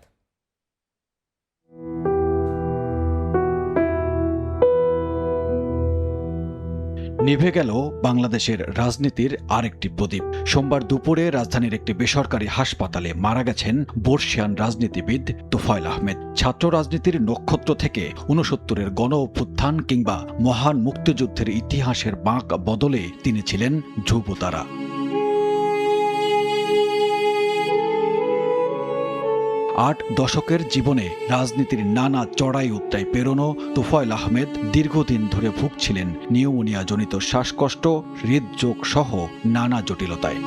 [SPEAKER 23] নিভে গেল বাংলাদেশের রাজনীতির আরেকটি প্রদীপ। সোমবার দুপুরে রাজধানীর একটি বেসরকারি হাসপাতালে মারা গেছেন বর্ষিয়ান রাজনীতিবিদ তোফায়েল আহমেদ। ছাত্র রাজনীতির নক্ষত্র থেকে 69-এর গণ অভ্যুত্থান কিংবা মহান মুক্তিযুদ্ধের ইতিহাসের বাঁক বদলে তিনি ছিলেন ধ্রুবতারা। আট দশকের জীবনে রাজনীতির নানা চড়াই উত্তরায় পেরোনো তোফায়েল আহমেদ দীর্ঘদিন ধরে ভুগছিলেন নিউমোনিয়াজনিত শ্বাসকষ্ট, হৃদরোগ সহ নানা জটিলতায়।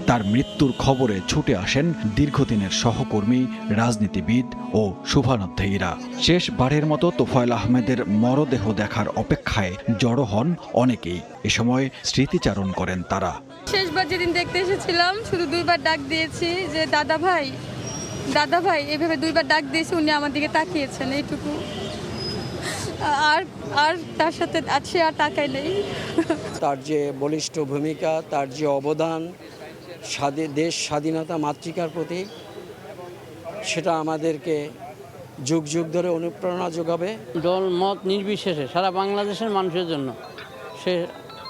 [SPEAKER 23] তার মৃত্যুর খবরে ছুটে আসেন দীর্ঘদিনের সহকর্মী, রাজনীতিবিদ ও শুভানুধ্যায়ীরা। শেষবারের মতো তোফায়েল আহমেদের মরদেহ দেখার অপেক্ষায় জড়ো হন অনেকেই। এ সময় স্মৃতিচারণ করেন তারা।
[SPEAKER 3] শেষবার যেদিন দেখতে এসেছিলাম শুধু 2বার ডাক দিয়েছি যে দাদা ভাই এভাবে 2বার ডাক দিয়েছি, উনি আমার দিকে তাকিয়েছেন, এইটুকু। আর তার সাথে আছে আর তাকাই নেই।
[SPEAKER 4] তার যে বলিষ্ঠ ভূমিকা, তার যে অবদান দেশ স্বাধীনতা মাতৃকার প্রতি, সেটা আমাদেরকে যুগ যুগ ধরে অনুপ্রেরণা যোগাবে।
[SPEAKER 9] দল মত নির্বিশেষে সারা বাংলাদেশের মানুষের জন্য সে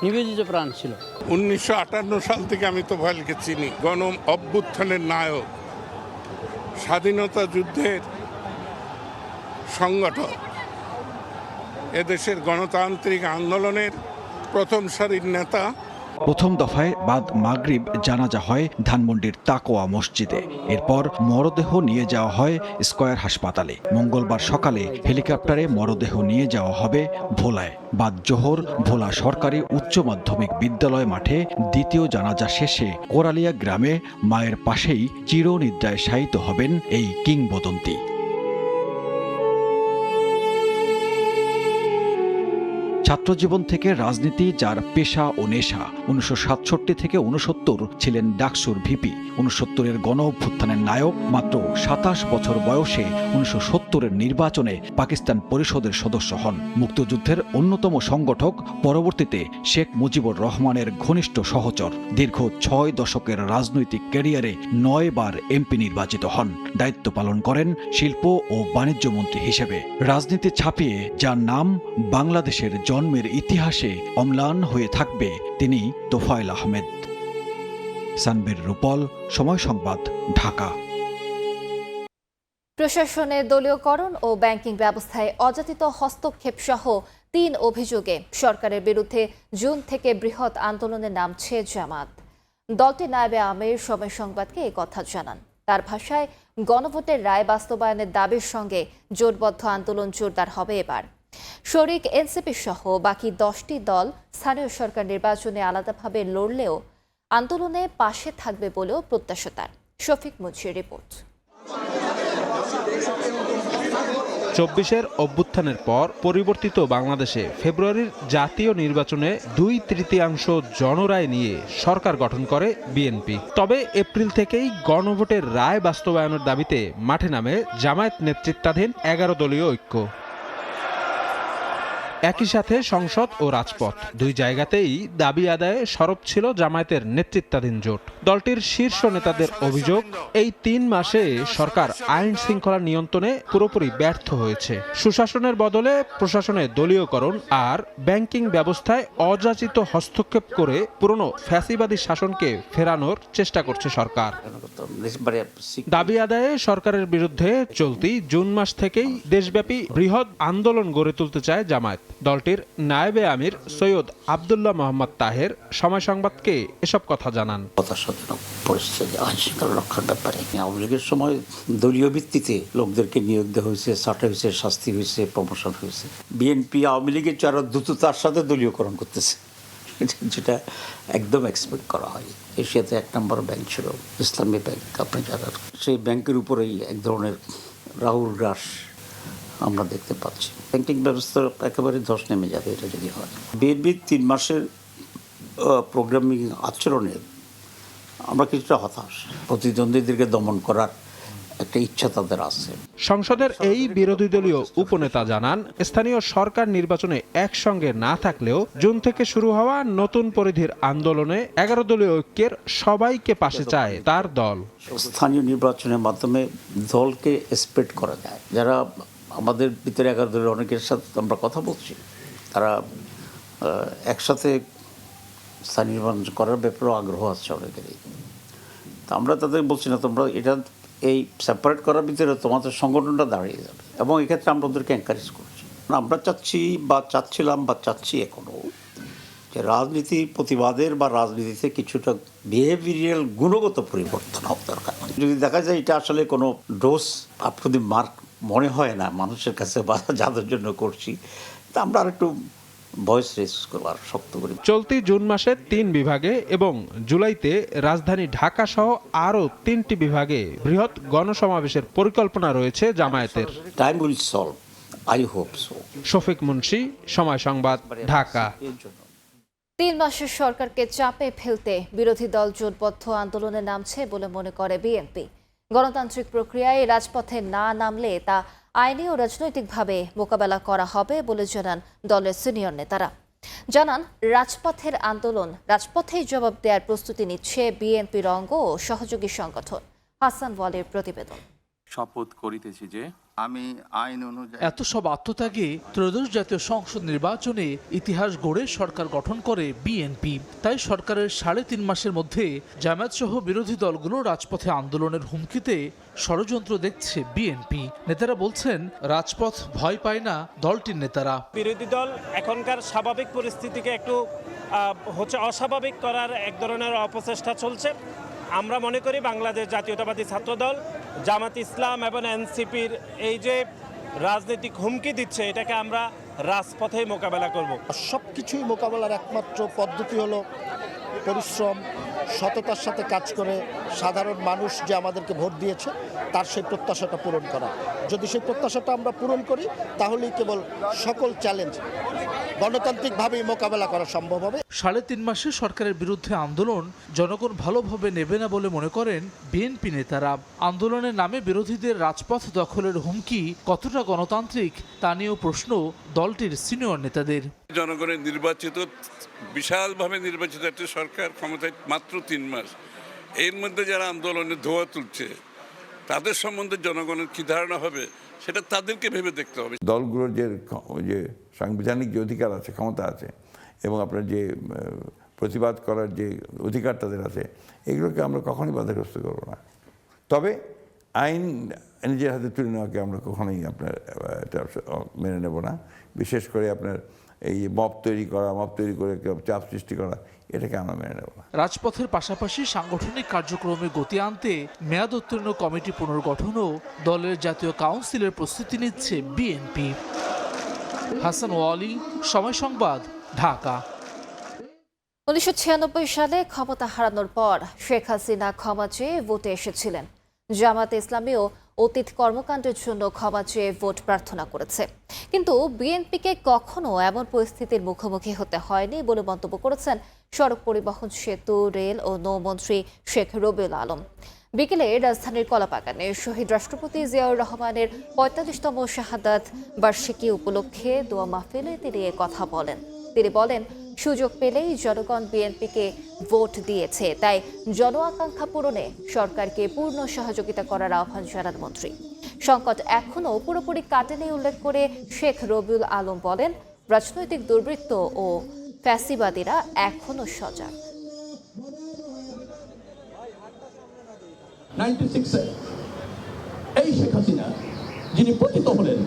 [SPEAKER 9] নিবেদিত প্রাণ ছিল।
[SPEAKER 24] 1958 সাল থেকে আমি তোফায়েলকে চিনি। গণ অভ্যুত্থানের নায়ক, স্বাধীনতা যুদ্ধের সংগঠক, এদেশের গণতান্ত্রিক আন্দোলনের প্রথম সারির নেতা।
[SPEAKER 23] প্রথম দফায় বাদ মাগরিব জানাজা হয় ধানমন্ডির তাকোয়া মসজিদে। এরপর মরদেহ নিয়ে যাওয়া হয় স্কয়ার হাসপাতালে। মঙ্গলবার সকালে হেলিকপ্টারে মরদেহ নিয়ে যাওয়া হবে ভোলায়। বাদ জোহর ভোলা সরকারি উচ্চ মাধ্যমিক বিদ্যালয় মাঠে দ্বিতীয় জানাজা শেষে কোরালিয়া গ্রামে মায়ের পাশেই চিরনিদ্রায় শায়িত হবেন এই কিংবদন্তি। ছাত্রজীবন থেকে রাজনীতি যার পেশা ও নেশা। 1967 থেকে 69 ছিলেন ডাকসুর ভিপি। 69-এর গণ অভ্যুত্থানের নায়ক। মাত্র 27 বছর বয়সে 1970-এর নির্বাচনে পাকিস্তান পরিষদের সদস্য হন। মুক্তিযুদ্ধের অন্যতম সংগঠক, পরবর্তীতে শেখ মুজিবুর রহমানের ঘনিষ্ঠ সহচর। দীর্ঘ 6 দশকের রাজনৈতিক ক্যারিয়ারে 9 বার এমপি নির্বাচিত হন। দায়িত্ব পালন করেন শিল্প ও বাণিজ্য মন্ত্রী হিসেবে। রাজনীতি ছাপিয়ে যার নাম বাংলাদেশের জন্মের ইতিহাসে অম্লান হয়ে থাকবে, তিনি তোফায়েল আহমেদ। সানবীর রূপল, সময় সংবাদ, ঢাকা।
[SPEAKER 1] প্রশাসনে দলীয়করণ ও ব্যাংকিং ব্যবস্থায় অযাচিত হস্তক্ষেপ সহ 3 অভিযোগে সরকারের বিরুদ্ধে জুন থেকে বৃহৎ আন্দোলনে নামছে জামাত। দলটি নায়েবে আমির সময় সংবাদকে এই কথা জানান। তার ভাষায়, গণভোটের রায় বাস্তবায়নের দাবির সঙ্গে জোটবদ্ধ আন্দোলন জোরদার হবে এবার। শরিক এনসিপি সহ বাকি 10টি দল স্থানীয় সরকার নির্বাচনে আলাদাভাবে লড়লেও আন্দোলনে পাশে থাকবে বলেও প্রত্যাশা তার। শফিক মুন্সির রিপোর্ট।
[SPEAKER 25] 24-এর অভ্যুত্থানের পর পরিবর্তিত বাংলাদেশে ফেব্রুয়ারির জাতীয় নির্বাচনে 2/3 জনরায় নিয়ে সরকার গঠন করে বিএনপি। তবে এপ্রিল থেকেই গণভোটের রায় বাস্তবায়নের দাবিতে মাঠে নামে জামায়াত নেতৃত্বাধীন 11 দলীয় ঐক্য। একই সাথে সংসদ ও রাজপথ 2 জায়গাতেই দাবি আদায়ে সরব ছিল জামায়াতের নেতৃত্বাধীন জোট। দলটির শীর্ষ নেতাদের অভিযোগ, এই 3 মাসে সরকার আইন শৃঙ্খলা নিয়ন্ত্রণে পুরোপুরি ব্যর্থ হয়েছে। সুশাসনের বদলে প্রশাসনে দলীয়করণ আর ব্যাংকিং ব্যবস্থায় অযাচিত হস্তক্ষেপ করে পুরনো ফ্যাসিবাদী শাসনকে ফেরানোর চেষ্টা করছে সরকার। দাবি আদায়ে সরকারের বিরুদ্ধে চলতি জুন মাস থেকেই দেশব্যাপী বৃহৎ আন্দোলন গড়ে তুলতে চায় জামায়াত। দলটির নায়েবে আমির সৈয়দ আব্দুল্লাহ মোহাম্মদ তাহের সময় সংবাদকে এসব কথা জানান।
[SPEAKER 26] পরিস্থিতি আইন শৃঙ্খলা রক্ষার ব্যাপারে আওয়ামী লীগের সময় দলীয় ভিত্তিতে লোকদেরকে নিয়োগ দেওয়া হয়েছে, ছাঁটা হয়েছে, শাস্তি হয়েছে, প্রমোশন হয়েছে। বিএনপি আওয়ামী লীগের যারা দ্রুততার সাথে দলীয়করণ করতেছে, যেটা একদম এক্সপেক্ট করা হয়। এশিয়াতে 1 নম্বর ব্যাংক ছিল ইসলামী ব্যাংক। আপনি যারা সেই ব্যাংকের উপরেই এক ধরনের রাহুল গ্রাস আমরা দেখতে পাচ্ছি। ব্যাংকিং ব্যবস্থা একেবারে ধস নেমে যাবে এটা যদি হয়। বিএনপির 3 মাসের প্রোগ্রামিং আচরণে আমরা কিছুটা হতাশ। প্রতিদ্বন্দ্বীদেরকে দমন করার একটা ইচ্ছা তাদের আছে।
[SPEAKER 25] সংসদের এই বিরোধী দলীয় উপনেতা জানান, স্থানীয় সরকার নির্বাচনে একসঙ্গে না থাকলেও জুন থেকে শুরু হওয়া নতুন পরিধির আন্দোলনে 11 দলীয় ঐক্যের সবাইকে পাশে চায় তার দল।
[SPEAKER 26] স্থানীয় নির্বাচনের মাধ্যমে দলকে স্প্রেড করা যায়। যারা আমাদের ভিতরে 11 দলের অনেকের সাথে আমরা কথা বলছি, তারা একসাথে স্থানীয় নির্বাচন করার ব্যাপারেও আগ্রহ আছে অনেকেরই। তা আমরা তাদের বলছি না, তোমরা এটা এই সেপারেট করার ভিতরে তোমাদের সংগঠনটা দাঁড়িয়ে যাবে, এবং এক্ষেত্রে আমরা ওদেরকে এনকারেজ করছি। আমরা চাচ্ছিলাম বা চাচ্ছি এখনও যে রাজনীতি প্রতিবাদের বা রাজনীতিতে কিছুটা বিহেভিয়ারাল গুণগত পরিবর্তন হওয়া দরকার। যদি দেখা যায় এটা আসলে কোনো ডোজ মার্ক মনে হয় না মানুষের কাছে বা যাদের জন্য করছি, তা আমরা আর একটু ভয়েস রেজ করার শক্ত করে।
[SPEAKER 25] চলতি জুন মাসে 3 বিভাগে এবং জুলাইতে রাজধানী ঢাকা সহ আরও 3টি বিভাগে বৃহৎ গণসমাবেশের পরিকল্পনা রয়েছে জামায়াতের।
[SPEAKER 26] Time will solve, I hope so.
[SPEAKER 25] Shafiq Munshi, সময় সংবাদ, ঢাকা।
[SPEAKER 1] 3 মাসের সরকারকে চাপে ফেলতে বিরোধী দল জোটবদ্ধ আন্দোলনে নামছে বলে মনে করে বিএনপি। গণতান্ত্রিক প্রক্রিয়ায় রাজপথে না নামলে তা আইনি ও রাজনৈতিকভাবে মোকাবেলা করা হবে বলে জানান দলের সিনিয়র নেতারা। জানান রাজপথেই জবাব দেওয়ার প্রস্তুতি নিচ্ছে বিএনপির অঙ্গ ও সহযোগী সংগঠন। হাসান ওয়ালির প্রতিবেদন।
[SPEAKER 2] শপথ করিতেছি যে আমি আইন অনুযায়ী।
[SPEAKER 5] এত সব আত্মত্যাগে ত্রয়োদশ জাতীয় সংসদ নির্বাচনে ইতিহাস গড়ে সরকার গঠন করে বিএনপি। তাই সরকারের 3.5 মাসের মধ্যে জামায়াত সহ বিরোধী দলগুলো রাজপথে আন্দোলনের হুমকিতে ষড়যন্ত্র দেখছে বিএনপি। নেতারা বলছেন রাজপথ ভয় পায় না দলটির নেতারা।
[SPEAKER 7] বিরোধী দল এখনকার স্বাভাবিক পরিস্থিতিকে একটু অস্বাভাবিক করার এক ধরনের অপচেষ্টা চলছে। আমরা মনে করি বাংলাদেশ জাতীয়তাবাদী ছাত্রদল, জামাত ইসলাম এবং এনসিপির এই যে রাজনৈতিক হুমকি দিচ্ছে, এটাকে আমরা রাজপথে মোকাবেলা করব।
[SPEAKER 8] সব কিছুই মোকাবেলার একমাত্র পদ্ধতি হলো পরিশ্রম, সততার সাথে কাজ করে সাধারণ মানুষ যে আমাদেরকে ভোট দিয়েছে তার সেই প্রত্যাশাটা পূরণ করা। যদি সেই প্রত্যাশাটা আমরা পূরণ করি তাহলেই কেবল সকল চ্যালেঞ্জ গণতান্ত্রিকভাবেই মোকাবেলা করা সম্ভব হবে।
[SPEAKER 5] 3.5 মাসে সরকারের বিরুদ্ধে আন্দোলন জনগণ ভালোভাবে নেবে না বলে মনে করেন বিএনপি নেতারা। আন্দোলনের নামে বিরোধীদের রাজপথ দখলের হুমকি কতটা গণতান্ত্রিক তা নিয়েও প্রশ্ন দলটির সিনিয়র নেতাদের।
[SPEAKER 24] জনগণের নির্বাচিত, বিশালভাবে নির্বাচিত একটা সরকার ক্ষমতায় মাত্র 3 মাস, এর মধ্যে যারা আন্দোলনে ধোঁয়া তুলছে তাদের সম্বন্ধে জনগণের কি ধারণা হবে সেটা তাদেরকে ভেবে দেখতে হবে।
[SPEAKER 11] দলগুলোর যে সাংবিধানিক যে অধিকার আছে, ক্ষমতা আছে, এবং আপনার যে প্রতিবাদ করার যে অধিকার তাদের আছে, এগুলোকে আমরা কখনোই বাধাগ্রস্ত করব না। তবে আইন নিজের হাতে তুলে নেওয়াকে আমরা কখনোই আপনার এটা মেনে নেব না। বিশেষ করে আপনার এই মব তৈরি করে চাপ সৃষ্টি করা, এটাকে আমরা মেনে নেব না।
[SPEAKER 5] রাজপথের পাশাপাশি সাংগঠনিক কার্যক্রমে গতি আনতে মেয়াদ উত্তীর্ণ কমিটি পুনর্গঠনও দলের জাতীয় কাউন্সিলের প্রস্তুতি নিচ্ছে বিএনপি। হাসান ওয়ালি, সময় সংবাদ, ঢাকা।
[SPEAKER 1] 1996 সালে ক্ষমতা হারানোর পর শেখ হাসিনা ক্ষমা চেয়ে ভোটে এসেছিলেন। জামায়াতে ইসলামীও অতীত কর্মকাণ্ডের জন্য ক্ষমা চেয়ে ভোট প্রার্থনা করেছে। কিন্তু বিএনপিকে কখনো এমন পরিস্থিতির মুখোমুখি হতে হয়নি বলে মন্তব্য করেছেন সড়ক পরিবহন, সেতু, রেল ও নৌমন্ত্রী শেখ রবিউল আলম। বিকেলে রাজধানীর কলাবাগানে শহীদ রাষ্ট্রপতি জিয়াউর রহমানের 45তম শাহাদাত বার্ষিকী উপলক্ষে দোয়া মাহফিলে তিনি কথা বলেন। তিনি বলেন, সুযোগ পেলেই জনগণ বিএনপিকে ভোট দিয়েছে, তাই জন আকাঙ্ক্ষা পূরণে সরকারকে পূর্ণ সহযোগিতা করার আহ্বান জানান মন্ত্রী। সংকট এখনও পুরোপুরি কাটেনি উল্লেখ করে শেখ রবিউল আলম বলেন, রাজনৈতিক দুর্বৃত্ত ও ফ্যাসিবাদীরা এখনও সজাগ।
[SPEAKER 12] 96 এই শেখ হাসিনা যিনি পতিত হলেন,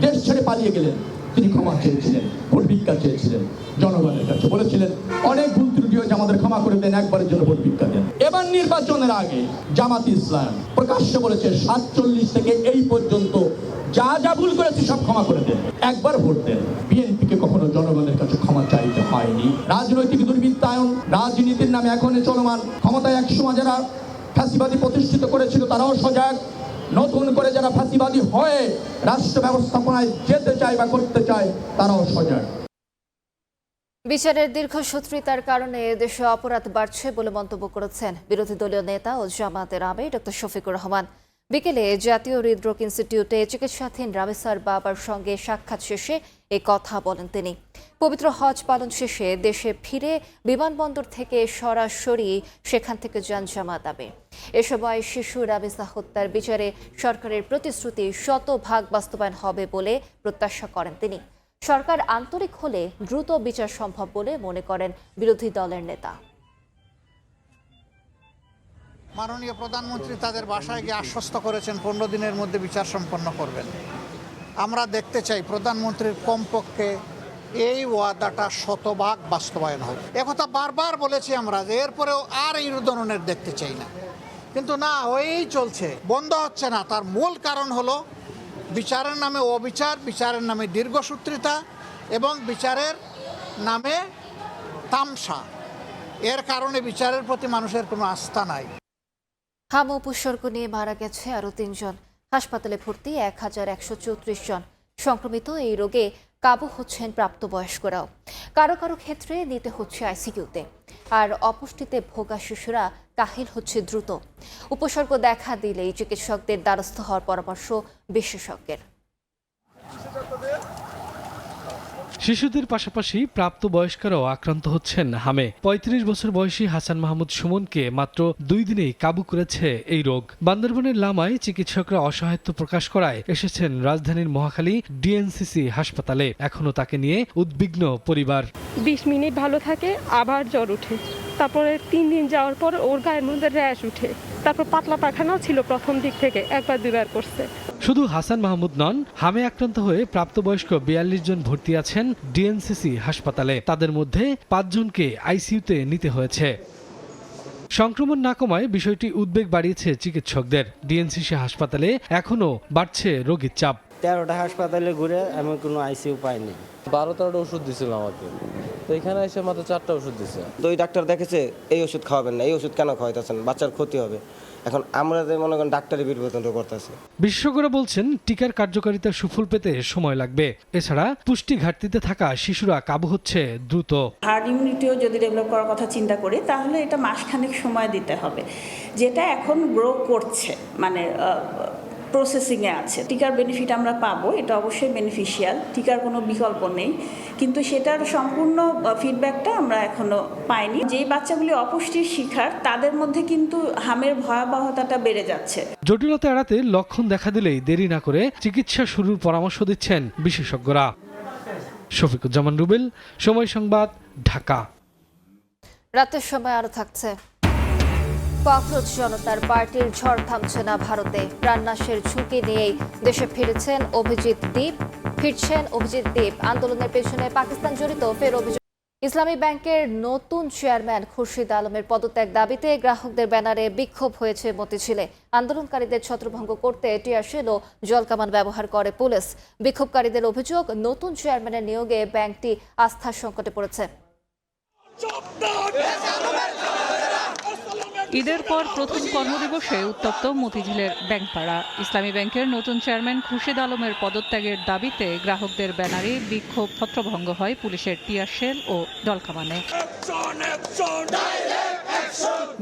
[SPEAKER 12] দেশ ছেড়ে পালিয়ে গেলেন, তিনি ক্ষমা চেয়েছিলেন, ভোট ভিক্ষা চেয়েছিলেন, জনগণের কাছে বলেছিলেন অনেক ভুল ত্রুটি হয়েছে, আমাদের ক্ষমা করে দেন, একবারের জন্য ভোট ভিক্ষা দেন। এবার নির্বাচনের আগে জামাত ইসলাম প্রকাশ্যে বলেছে 47 থেকে এই পর্যন্ত যা ভুল করেছে সব ক্ষমা করে দেন, একবার ভোট দেন। বিএনপিকে কখনো জনগণের কাছে ক্ষমা চাইতে হয়নি। রাজনৈতিক দুর্বৃত্তায়ন রাজনীতির নামে এখনো চলমান। ক্ষমতায় একসময় যারা ফ্যাসিবাদী প্রতিষ্ঠিত করেছিল তারাও সজাগ। নতুন করে যারা ফ্যাসিবাদী হয়ে রাষ্ট্র ব্যবস্থাপনায় যেতে চায় বা করতে চায় তারাও সজাগ।
[SPEAKER 1] বিচারের দীর্ঘসূত্রিতার কারণে দেশে অপরাধ বাড়ছে বলে মন্তব্য করেছেন বিরোধী দলীয় নেতা ও জামায়াতের আমির ডক্টর শফিকুর রহমান। বিকেলে জাতীয় হৃদরোগ ইনস্টিটিউটে চিকিৎসাধীন রামিসার বাবার সঙ্গে সাক্ষাৎ শেষে এই কথা বলেন তিনি। পবিত্র হজ পালন শেষে দেশে ফিরে বিমানবন্দর থেকে সরাসরি সেখান থেকে যান জামায়াত আমির। এ সময় শিশু রামিসা হত্যার বিচারে সরকারের প্রতিশ্রুতি 100% বাস্তবায়ন হবে বলে প্রত্যাশা করেন তিনি। সরকার আন্তরিক হলে দ্রুত বিচার সম্ভব বলে মনে করেন বিরোধী দলের নেতা।
[SPEAKER 27] মাননীয় প্রধানমন্ত্রী তাদের বাসায় গিয়ে আশ্বস্ত করেছেন 15 দিনের মধ্যে বিচার সম্পন্ন করবেন। আমরা দেখতে চাই প্রধানমন্ত্রীর কমপক্ষে এই ওয়াদাটা 100% বাস্তবায়ন হবে। একথা বারবার বলেছি আমরা যে এরপরেও আর এই ধরনের দেখতে চাই না, কিন্তু না, ওই চলছে, বন্ধ হচ্ছে না। তার মূল কারণ হলো বিচারের নামে অবিচার, বিচারের নামে দীর্ঘসূত্রিতা, এবং বিচারের নামে তামসা, এর কারণে বিচারের প্রতি মানুষের কোনো আস্থা নাই।
[SPEAKER 1] হাম উপসর্গ নিয়ে মারা গেছে আরও 3 জন। হাসপাতালে ভর্তি 1134 জন। সংক্রমিত এই রোগে কাবু হচ্ছেন প্রাপ্তবয়স্করাও। কারো কারো ক্ষেত্রে নিতে হচ্ছে আইসিইউতে। আর অপুষ্টিতে ভোগা শিশুরা কাহিল হচ্ছে দ্রুত। উপসর্গ দেখা দিলেই চিকিৎসকদের দ্বারস্থ হওয়ার পরামর্শ বিশেষজ্ঞের।
[SPEAKER 5] শিশুদের পাশাপাশি প্রাপ্তবয়স্করাও আক্রান্ত হচ্ছেন হামে। 35 বছর বয়সী হাসান মাহমুদ সুমনকে মাত্র 2 দিনেই কাবু করেছে এই রোগ। বান্দরবানের লামায় চিকিৎসকরা অসহায়ত্ব প্রকাশ করায় এসেছেন রাজধানীর মহাখালী ডিএনসিসি হাসপাতালে। এখনও তাকে নিয়ে উদ্বিগ্ন পরিবার।
[SPEAKER 3] 20 মিনিট ভালো থাকে, আবার জ্বর উঠে, তারপরে 3 দিন যাওয়ার পর ওর গায়ের মধ্যে র্যাশ উঠে, তারপর পাতলা পায়খানাও ছিল প্রথম দিক থেকে, একবার দুবার করছে।
[SPEAKER 5] শুধু হাসান মাহমুদ নন, হামে আক্রান্ত হয়ে প্রাপ্তবয়স্ক 42 জন ভর্তি আছেন ডিএনসিসি হাসপাতালে। তাদের মধ্যে 5 জনকে আইসিইউতে নিতে হয়েছে। সংক্রমণ না কমায় বিষয়টি উদ্বেগ বাড়িয়েছে চিকিৎসকদের। ডিএনসিসি হাসপাতালে এখনও বাড়ছে রোগীর চাপ।
[SPEAKER 9] 13টা হাসপাতালে ঘুরে আমি কোনো আইসিইউ পাইনি।
[SPEAKER 6] 12-13টা ওষুধ দিছিল আমাকে, তো এখানে এসে মাত্র 4টা ওষুধ দিছে।
[SPEAKER 10] 2 ডাক্তার দেখেছে এই ওষুধ খাওয়াবেন না, এই ওষুধ কেন খাওয়াইতেছেন, বাচ্চার ক্ষতি হবে। এখন আমরা যে মনে করেন ডাক্তারি বিরোধিতা করতেছে।
[SPEAKER 5] বিশেষজ্ঞরা বলছেন টিকার কার্যকারিতা সুফল পেতে সময় লাগবে। এছাড়া পুষ্টি ঘাটতিতে থাকা শিশুরা কাবু হচ্ছে দ্রুত।
[SPEAKER 13] হার্ড ইমিউনিটিও যদি ডেভেলপ করার কথা চিন্তা করি, তাহলে এটা মাসখানেক সময় দিতে হবে, যেটা এখন গ্রো করছে, মানে প্রসেসিংয়ে আছে। টিকার বেনিফিট আমরা পাবো, এটা অবশ্যই বেনিফিশিয়াল, টিকার কোনো বিকল্প নেই, কিন্তু সেটার সম্পূর্ণ ফিডব্যাকটা আমরা এখনো পাইনি। যেই বাচ্চাগুলি অপুষ্টির শিকার, তাদের মধ্যে কিন্তু হামের ভয়াবহতাটা বেড়ে যাচ্ছে।
[SPEAKER 5] জটিলতা এড়াতে লক্ষণ দেখা দিলেই দেরি না করে চিকিৎসা শুরুর পরামর্শ দিচ্ছেন বিশেষজ্ঞরা। শফিকুজ্জামান রুবেল, সময় সংবাদ, ঢাকা।
[SPEAKER 1] রাতের সময় আরো থাকছে। ককরোচ জনতার পার্টির ঝড় থামছে না ভারতে। প্রাণনাশের ঝুঁকি নিয়েই দেশে ফিরছেন অভিজিৎ দ্বীপ। আন্দোলনের পেছনে পাকিস্তান জড়িত ফের অভিযোগ। ইসলামী ব্যাংকের নতুন চেয়ারম্যান খুরশিদ আলমের পদত্যাগ দাবিতে গ্রাহকদের ব্যানারে বিক্ষোভ হয়েছে মতিঝিলে। আন্দোলনকারীদের ছত্রভঙ্গ করতে টিয়ারশেল ও জলকামান ব্যবহার করে পুলিশ। বিক্ষোভকারীদের অভিযোগ, নতুন চেয়ারম্যানের নিয়োগে ব্যাংকটি আস্থার সংকটে পড়েছে।
[SPEAKER 14] ঈদের পর প্রথম কর্মদিবসে উত্তপ্ত মতিঝিলের ব্যাংকপাড়া। ইসলামী ব্যাংকের নতুন চেয়ারম্যান খুরশিদ আলমের পদত্যাগের দাবিতে গ্রাহকদের ব্যানারে বিক্ষোভ ছত্রভঙ্গ হয় পুলিশের টিয়ারশেল ও জলকামানে।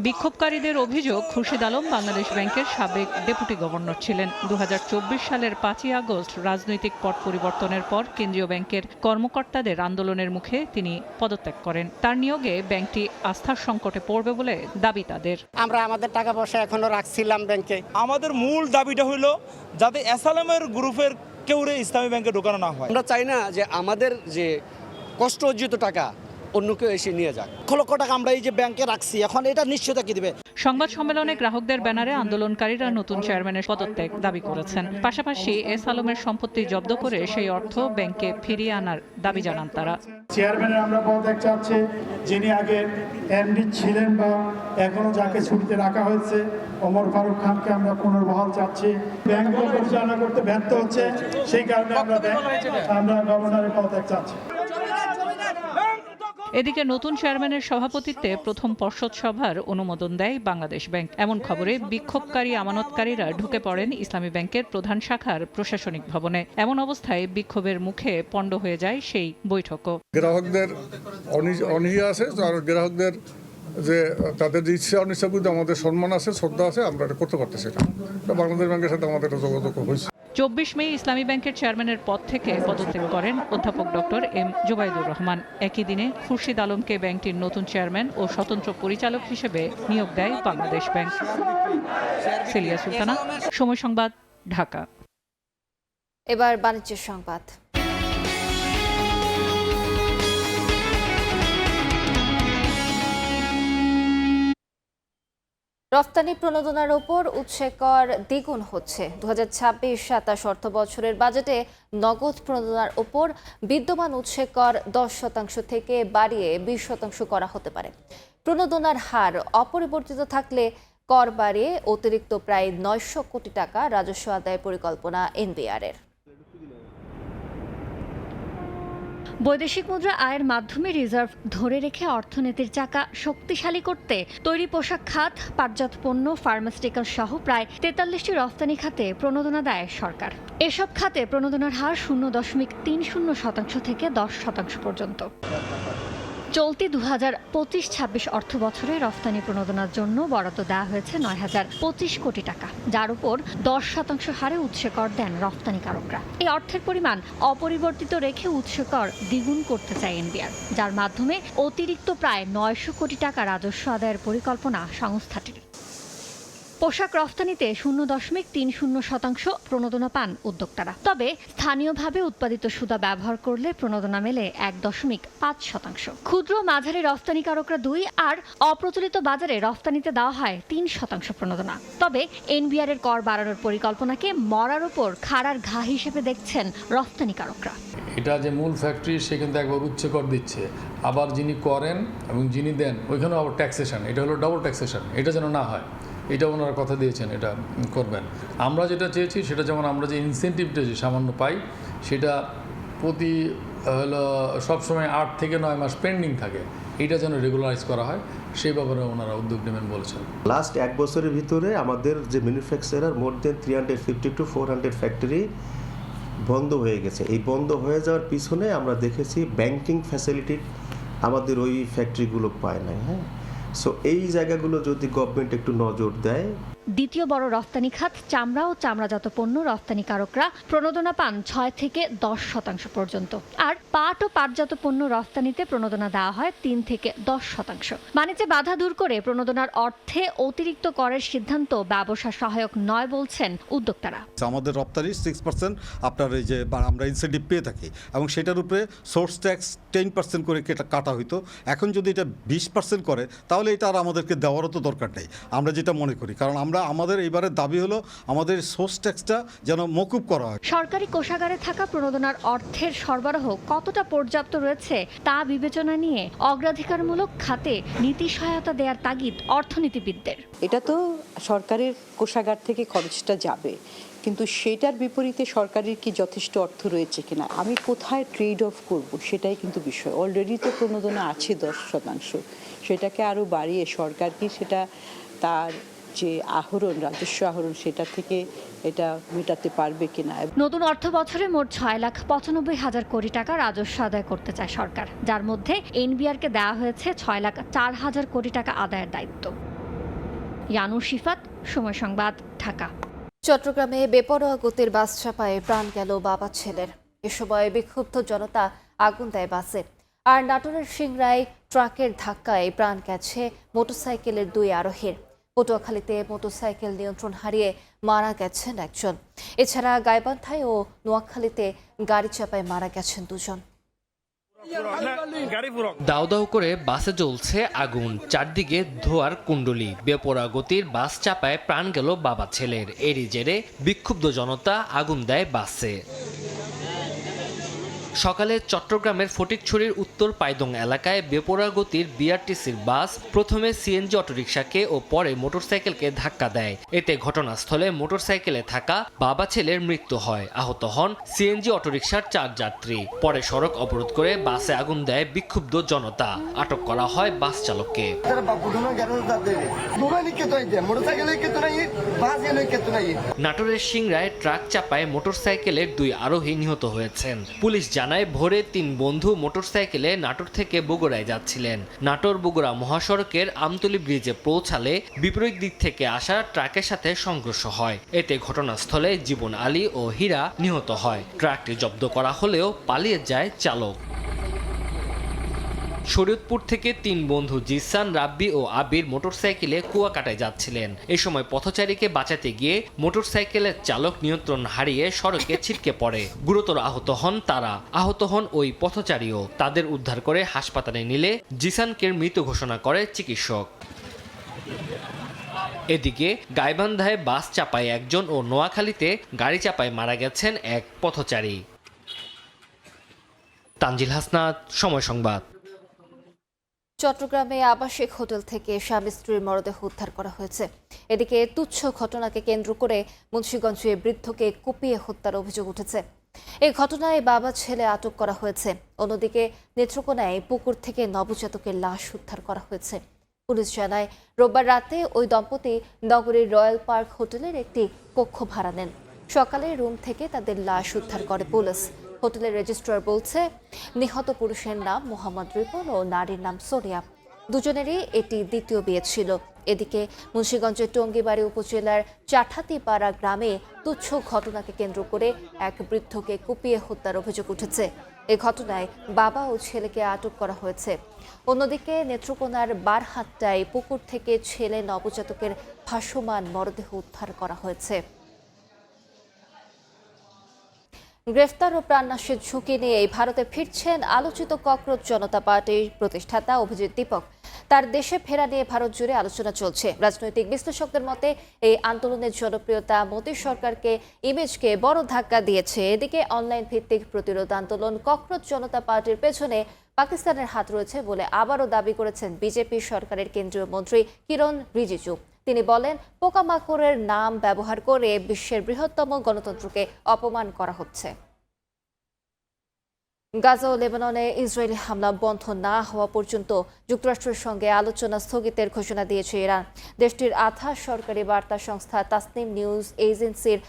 [SPEAKER 14] বিক্ষোভকারীদের অভিযোগ, খুরশিদ আলম বাংলাদেশ ব্যাংকের সাবেক ডেপুটি গভর্নর ছিলেন। 2024 সালের 5ই আগস্ট রাজনৈতিক পট পরিবর্তনের পর কেন্দ্রীয় ব্যাংকের কর্মকর্তাদের আন্দোলনের মুখে তিনি পদত্যাগ করেন। তার নিয়োগে ব্যাংকটি আস্থার সংকটে পড়বে বলে দাবি তাদের।
[SPEAKER 15] আমরা আমাদের টাকা পয়সা এখনো রাখছিলাম ব্যাংকে।
[SPEAKER 16] আমাদের মূল দাবিটা হলো যাতে এসএলএমের গ্রুপের কেউ ইসলামী ব্যাংকে ঢোকানো না হয়।
[SPEAKER 15] আমরা চাই না যে আমাদের যে কষ্ট অর্জিত টাকা অন্য কেউ এসে নিয়ে যাক। লক্ষ টাকা আমরা এই যে ব্যাংকে রাখছি, এখন এটা নিশ্চয়তা কি দিবে।
[SPEAKER 14] সংবাদ সম্মেলনে গ্রাহকদের ব্যানারে আন্দোলনকারীরা নতুন চেয়ারম্যানের পদত্যাগ দাবি করেছেন। পাশাপাশি এস আলমের সম্পত্তি জব্দ করে সেই অর্থ ব্যাংকে ফিরিয়ে আনার দাবি জানান তারা।
[SPEAKER 17] চেয়ারম্যানের আমরা পদত্যাগ চাচ্ছি, যিনি আগে এমডি ছিলেন বা এখনো যাকে ছুটিতে রাখা হয়েছে, ওমর ফারুক খানকে আমরা পুনর্বহাল চাচ্ছি। ব্যাংক পরিচালনা করতে ব্যর্থ হচ্ছে, সেই কারণে আমরা গভর্নরের পদত্যাগ চাচ্ছি।
[SPEAKER 14] এদিকে নতুন চেয়ারম্যানের সভাপতিত্বে প্রথম পর্ষদ সভার অনুমোদন দেয় বাংলাদেশ ব্যাংক। এমন খবরে বিক্ষোভকারী আমানতকারীরা ঢুকে পড়েন ইসলামী ব্যাংকের প্রধান শাখার প্রশাসনিক ভবনে। এমন অবস্থায় বিক্ষোভের মুখে পণ্ড হয়ে যায় সেই বৈঠকও।
[SPEAKER 28] গ্রাহকদের অনীহা আছে, আর গ্রাহকদের যে তাদের ইচ্ছা অনিচ্ছা কিন্তু আমাদের সম্মান আছে, শ্রদ্ধা আছে, আমরা এটা করতে পারতেছি না। বাংলাদেশ ব্যাংকের সাথে আমাদের যোগাযোগ হয়েছে।
[SPEAKER 14] 24 মে ইসলামী ব্যাংকের চেয়ারম্যানের পদ থেকে পদত্যাগ করেন অধ্যাপক ডক্টর এম জুবাইদুর রহমান। একই দিনে খুরশিদ আলমকে ব্যাংকটির নতুন চেয়ারম্যান ও স্বতন্ত্র পরিচালক হিসেবে নিয়োগ দেয় বাংলাদেশ ব্যাংক। সেলিয়া সুলতানা, সময় সংবাদ, ঢাকা।
[SPEAKER 1] এবার বাণিজ্যের সংবাদ। রফতানি প্রণোদনার ওপর উৎসে কর দ্বিগুণ হচ্ছে। 2026-27 অর্থ বছরের বাজেটে নগদ প্রণোদনার ওপর বিদ্যমান উৎসে কর 10% থেকে বাড়িয়ে 20% করা হতে পারে। প্রণোদনার হার অপরিবর্তিত থাকলে কর বাড়িয়ে অতিরিক্ত প্রায় 900 কোটি টাকা রাজস্ব আদায়ের পরিকল্পনা এনবিআর এর।
[SPEAKER 4] বৈদেশিক মুদ্রা আয়ের মাধ্যমে রিজার্ভ ধরে রেখে অর্থনীতির চাকা শক্তিশালী করতে তৈরি পোশাক খাত, পাটজাত পণ্য, ফার্মাসিউটিক্যাল সহ প্রায় 43টি রফতানি খাতে প্রণোদনা দেয় সরকার। এসব খাতে প্রণোদনার হার 0.30% থেকে 10% পর্যন্ত। চলতি 2025-26 অর্থ বছরে রফতানি প্রণোদনার জন্য বরাদ্দ দেওয়া হয়েছে 9,025 কোটি টাকা, যার উপর 10% হারে উৎসে কর দেন রফতানিকারকরা। এই অর্থের পরিমাণ অপরিবর্তিত রেখে উৎসে কর দ্বিগুণ করতে চায় এনবিআর, যার মাধ্যমে অতিরিক্ত প্রায় 900 কোটি টাকা রাজস্ব আদায়ের পরিকল্পনা সংস্থাটির। পোশাক রফতানিতে 0.30% প্রণোদনা পান উদ্যোক্তারা। তবে স্থানীয়ভাবে উৎপাদিত সুতা ব্যবহার করলে প্রণোদনা মেলে 1.5%। ক্ষুদ্র মাঝারি রফতানিকারকরা 2 আর অপ্রচলিত বাজারে রফতানিতে দেওয়া হয় 3% প্রণোদনা। তবে এনবিআর এর কর বাড়ানোর পরিকল্পনাকে মরার উপর খাড়ার ঘা হিসেবে দেখছেন রফতানিকারকরা।
[SPEAKER 18] এটা যে মূল ফ্যাক্টরি সে কিন্তু একবার উচ্চ কর দিচ্ছে, আবার যিনি করেন এবং যিনি দেন ওইখানেও আবার ট্যাক্সেশন, এটা হলো ডাবল ট্যাক্সেশন, এটা যেন না হয়, এটা ওনারা কথা দিয়েছেন, এটা করবেন। আমরা যেটা চেয়েছি সেটা যেমন আমরা যে ইনসেন্টিভটা যে সামান্য পাই সেটা প্রতি হলো সবসময় 8 থেকে 9 মাস পেন্ডিং থাকে, এটা যেন রেগুলারাইজ করা হয়, সেই ব্যাপারে ওনারা উদ্যোগ নেবেন বলেছেন।
[SPEAKER 19] লাস্ট 1 বছরের ভিতরে আমাদের যে manufacturer more than 350 to 400 factory বন্ধ হয়ে গেছে। এই বন্ধ হয়ে যাওয়ার পিছনে আমরা দেখেছি ব্যাংকিং ফ্যাসিলিটি আমাদের ওই ফ্যাক্টরিগুলো পায় না। হ্যাঁ, সো এই জায়গাগুলো যদি গভর্নমেন্ট একটু নজর দেয়।
[SPEAKER 4] দ্বিতীয় বড় রফতানি খাত চামড়া ও চামড়াজাত পণ্য রফতানিকারকরা প্রণোদনা পান 6 থেকে 10% পর্যন্ত, আর পাট ও পাটজাত পণ্য রফতানিতে প্রণোদনা দেওয়া হয় 3 থেকে 10%। বাণিজ্যে বাধা দূর করে প্রণোদনার অর্থে অতিরিক্ত করের সিদ্ধান্ত ব্যবসা সহায়ক নয় বলছেন উদ্যোক্তারা।
[SPEAKER 20] আমাদের রপ্তানি 6% আপনার এই যে আমরা ইনসেন্টিভ পেয়ে থাকি এবং সেটার উপরে সোর্স ট্যাক্স 10% করে কাটা হইতো। এখন যদি এটা 20% করে তাহলে এটা আর আমাদেরকে দেওয়ারও তো দরকার নেই, আমরা যেটা মনে করি। কারণ আমাদের এইবারের দাবি হলো আমাদের সোর্স ট্যাক্সটা যেন মকুব করা হয়।
[SPEAKER 4] সরকারি কোষাগারে থাকা প্রণোদনার অর্থের সরবরাহ কতটা পর্যাপ্ত রয়েছে তা বিবেচনা নিয়ে অগ্রাধিকারমূলক খাতে নীতি সহায়তা দেওয়ার তাগিদ অর্থনীতিবিদদের।
[SPEAKER 21] এটা তো সরকারের কোষাগার থেকে খরচটা যাবে, কিন্তু সেটার বিপরীতে সরকারের কি যথেষ্ট অর্থ রয়েছে কিনা, আমি কোথায় ট্রেড অফ করব সেটাই কিন্তু বিষয়। অলরেডি তো প্রণোদনা আছে 10%, সেটাকে আরও বাড়িয়ে সরকার কি সেটা তার যে আহরণ, রাজস্ব আহরণ, সেটা থেকে এটা মেটাতে পারবে কিনা।
[SPEAKER 4] নতুন অর্থ বছরে মোট 6,95,000 কোটি টাকা রাজস্ব আদায় করতে চায় সরকার, যার মধ্যে এনবিআরকে দেওয়া হয়েছে 6,04,000 কোটি টাকা আদায়ের দায়িত্ব। ইয়ানুর শিফাত, সময় সংবাদ, ঢাকা।
[SPEAKER 1] চট্টগ্রামে বেপরোয়া গতির বাস চাপায় প্রাণ গেল বাবা ছেলের। এ সময় বিক্ষুব্ধ জনতা আগুন দেয় বাসে। আর নাটোরের সিংড়ায় ট্রাকের ধাক্কায় প্রাণ গেছে মোটরসাইকেলের 2 আরোহীর। পটুয়াখালীতে মোটরসাইকেল নিয়ন্ত্রণ হারিয়ে মারা গেছেন একজন। এছাড়া গাইবান্ধায় ও নোয়াখালীতে গাড়ি চাপায় মারা গেছেন 2 জন।
[SPEAKER 22] দাউ দাউ করে বাসে জ্বলছে আগুন, চারদিকে ধোঁয়ার কুণ্ডলী। বেপরোয়া গতির বাস চাপায় প্রাণ গেল বাবা ছেলের। এরই জেরে বিক্ষুব্ধ জনতা আগুন দেয় বাসে। সকালে চট্টগ্রামের ফটিকছড়ির উত্তর পাইদং এলাকায় বেপরোয়া গতির বিআরটিসির বাস প্রথমে সিএনজি অটোরিকশাকে ও পরে মোটরসাইকেলকে ধাক্কা দেয়। এতে ঘটনাস্থলে মোটরসাইকেলে থাকা বাবা ছেলের মৃত্যু হয়। আহত হন সিএনজি অটোরিকশার 4 যাত্রী। পরে সড়ক অবরোধ করে বাসে আগুন দেয় বিক্ষুব্ধ জনতা। আটক করা হয় বাস চালককে। নাটোরের সিংড়ায় ট্রাক চাপায় মোটরসাইকেলের 2 আরোহী নিহত হয়েছেন। পুলিশ জানায় ভোরে 3 বন্ধু মোটরসাইকেলে নাটোর থেকে বগুড়ায় যাচ্ছিলেন। নাটোর বগুড়া মহাসড়কের আমতলী ব্রিজে পৌঁছালে বিপরীত দিক থেকে আসা ট্রাকের সাথে সংঘর্ষ হয়। এতে ঘটনাস্থলে জীবন আলী ও হীরা নিহত হয়। ট্রাকটি জব্দ করা হলেও পালিয়ে যায় চালক। শরীয়তপুর থেকে 3 বন্ধু জিসান, রাব্বি ও আবির মোটরসাইকেলে কুয়াকাটায় যাচ্ছিলেন। এ সময় পথচারীকে বাঁচাতে গিয়ে মোটরসাইকেলের চালক নিয়ন্ত্রণ হারিয়ে সড়কে ছিটকে পড়ে। গুরুতর আহত হন তারা। আহত হন ওই পথচারীও। তাদের উদ্ধার করে হাসপাতালে নিলে জিসানকে মৃত ঘোষণা করে চিকিৎসক। এদিকে গাইবান্ধায় বাস চাপায় একজন ও নোয়াখালীতে গাড়ি চাপায় মারা গেছেন এক পথচারী। তানজিল হাসনাত, সময় সংবাদ।
[SPEAKER 1] চট্টগ্রামে আবাসিক হোটেল থেকে স্বামী স্ত্রীর মরদেহ উদ্ধার করা হয়েছে। এদিকে তুচ্ছ ঘটনাকে কেন্দ্র করে মুন্সিগঞ্জে বৃদ্ধকে কুপিয়ে হত্যার অভিযোগ উঠেছে। এই ঘটনায় বাবা ছেলে আটক করা হয়েছে। অন্যদিকে নেত্রকোনায় পুকুর থেকে নবজাতকের লাশ উদ্ধার করা হয়েছে। পুলিশ জানায়, রোববার রাতে ওই দম্পতি নগরীর রয়্যাল পার্ক হোটেলের একটি কক্ষ ভাড়া নেন। সকালে রুম থেকে তাদের লাশ উদ্ধার করে পুলিশ। হোটেলের রেজিস্ট্রার বলছে, নিহত পুরুষের নাম মোহাম্মদ রিপন ও নারীর নাম সোনিয়া। দুজনেরই এটি দ্বিতীয় বিয়ে ছিল। এদিকে মুন্সিগঞ্জের টঙ্গীবাড়ি উপজেলার চাঠাতিপাড়া গ্রামে তুচ্ছ ঘটনাকে কেন্দ্র করে এক বৃদ্ধকে কুপিয়ে হত্যার অভিযোগ উঠেছে। এই ঘটনায় বাবা ও ছেলেকে আটক করা হয়েছে। অন্যদিকে নেত্রকোনার বারহাট্টায় পুকুর থেকে ছেলে নবজাতকের ভাসমান মরদেহ উদ্ধার করা হয়েছে। গ্রেফতার ও প্রাণনাশের ঝুঁকি নিয়ে ভারতে ফিরছেন আলোচিত ককরোচ জনতা পার্টির প্রতিষ্ঠাতা অভিজিৎ দীপক। তার দেশে ফেরা নিয়ে ভারত জুড়ে আলোচনা চলছে। রাজনৈতিক বিশ্লেষকদের মতে এই আন্দোলনের জনপ্রিয়তা মোদী সরকারকে ইমেজকে বড় ধাক্কা দিয়েছে। এদিকে অনলাইন ভিত্তিক প্রতিরোধ আন্দোলন ককরোচ জনতা পার্টির পেছনে পাকিস্তানের হাত রয়েছে বলে আবারও দাবি করেছেন বিজেপি সরকারের কেন্দ্রীয় মন্ত্রী কিরণ রিজিজু। তিনি বলেন, পোকামাকড়ের নাম ব্যবহার করে বিশ্বের বৃহত্তম গণতন্ত্রকে অপমান করা হচ্ছে। গাজা ও লেবাননে ইসরায়েলি হামলা বন্ধ না হওয়া পর্যন্ত যুক্তরাষ্ট্রের সঙ্গে আলোচনা স্থগিতের ঘোষণা দিয়েছে ইরান। দেশটির আধা সরকারি বার্তা সংস্থা তাসনিম নিউজ এজেন্সির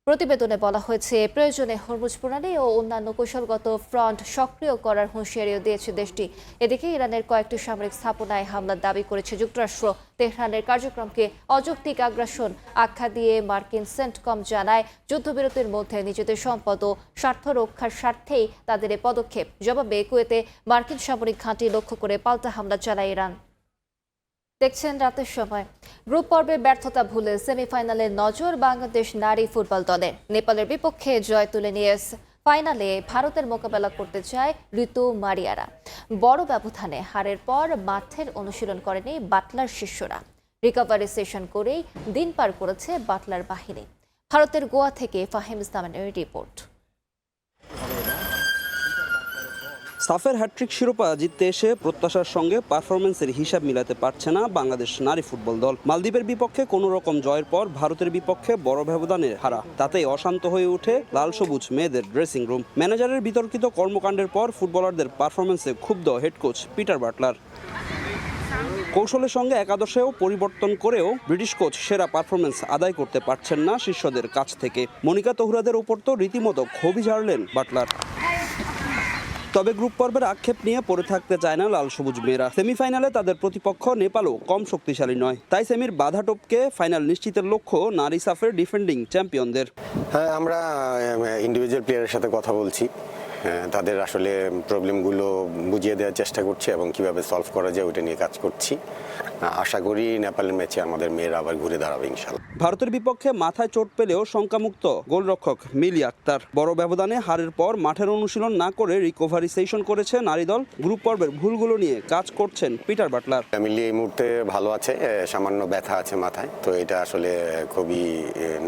[SPEAKER 1] প্রতিবেদনে বলা হয়েছে, প্রয়োজনে হরমুজ প্রণালী ও অন্যান্য কৌশলগত ফ্রন্ট সক্রিয় করার হুঁশিয়ারিও দিয়েছে দেশটি। এদিকে ইরানের কয়েকটি সামরিক স্থাপনায় হামলার দাবি করেছে যুক্তরাষ্ট্র। তেহরানের কার্যক্রমকে অযৌক্তিক আগ্রাসন আখ্যা দিয়ে মার্কিন সেন্টকম জানায়, যুদ্ধবিরতির মধ্যে নিজেদের সম্পদ ও স্বার্থ রক্ষার স্বার্থেই তাদের এ পদক্ষেপ। জবাবে কুয়েতে মার্কিন সামরিক ঘাঁটি লক্ষ্য করে পাল্টা হামলা চালায় ইরান। দেখছেন রাতের সময়। গ্রুপ পর্বে ব্যর্থতা ভুলে সেমিফাইনালে নজর বাংলাদেশ নারী ফুটবল দলের। নেপালের বিপক্ষে জয় তুলে নিয়ে ফাইনালে ভারতের মোকাবেলা করতে চায় ঋতু মারিয়ারা। বড় ব্যবধানে হারের পর মাঠের অনুশীলন করেনি বাটলার শিষ্যরা। রিকভারি সেশন করেই দিন পার করেছে বাটলার বাহিনী। ভারতের গোয়া থেকে ফাহিম ইসলামের রিপোর্ট।
[SPEAKER 2] সাফের হ্যাট্রিক শিরোপা জিততে এসে প্রত্যাশার সঙ্গে পারফরমেন্সের হিসাব মিলাতে পারছে না বাংলাদেশ নারী ফুটবল দল। মালদ্বীপের বিপক্ষে কোনো রকম জয়ের পর ভারতের বিপক্ষে বড় ব্যবধানের হারা, তাতেই অশান্ত হয়ে ওঠে লাল সবুজ মেয়েদের ড্রেসিং রুম। ম্যানেজারের বিতর্কিত কর্মকাণ্ডের পর ফুটবলারদের পারফরমেন্সে ক্ষুব্ধ হেড কোচ পিটার বাটলার। কৌশলের সঙ্গে একাদশেও পরিবর্তন করেও ব্রিটিশ কোচ সেরা পারফরমেন্স আদায় করতে পারছেন না শিষ্যদের কাছ থেকে। মনিকা তহুরাদের উপর তো রীতিমতো ক্ষোভই ঝাড়লেন বাটলার। তবে গ্রুপ পর্বের আক্ষেপ নিয়ে পড়ে থাকতে চায় না লাল সবুজ মেয়েরা। সেমিফাইনালে তাদের প্রতিপক্ষ নেপালও কম শক্তিশালী নয়, তাই সেমির বাধা টপকে ফাইনাল নিশ্চিতের লক্ষ্য নারী সাফের ডিফেন্ডিং চ্যাম্পিয়নদের।
[SPEAKER 7] হ্যাঁ, আমরা ইন্ডিভিজুয়াল প্লেয়ারের সাথে কথা বলছি, তাদের আসলে প্রবলেমগুলো বুঝিয়ে দেওয়ার চেষ্টা করছি এবং কিভাবে সলভ করা যায় ওইটা নিয়ে কাজ করছি। আশা করি নেপালের ম্যাচে আমাদের মেয়েরা আবার ঘুরে দাঁড়াবে ইনশাল্লাহ।
[SPEAKER 2] ভারতের বিপক্ষে মাথায় চোট পেলেও শঙ্কামুক্ত গোলরক্ষক মিলি আক্তার। বড় ব্যবধানে হারের পর মাঠের অনুশীলন না করে রিকভারি সেশন করেছে নারী দল। গ্রুপ পর্বের ভুলগুলো নিয়ে কাজ করছেন পিটার বাটলার।
[SPEAKER 7] মিলি এই মুহূর্তে ভালো আছে, সামান্য ব্যথা আছে মাথায়, তো এটা আসলে খুবই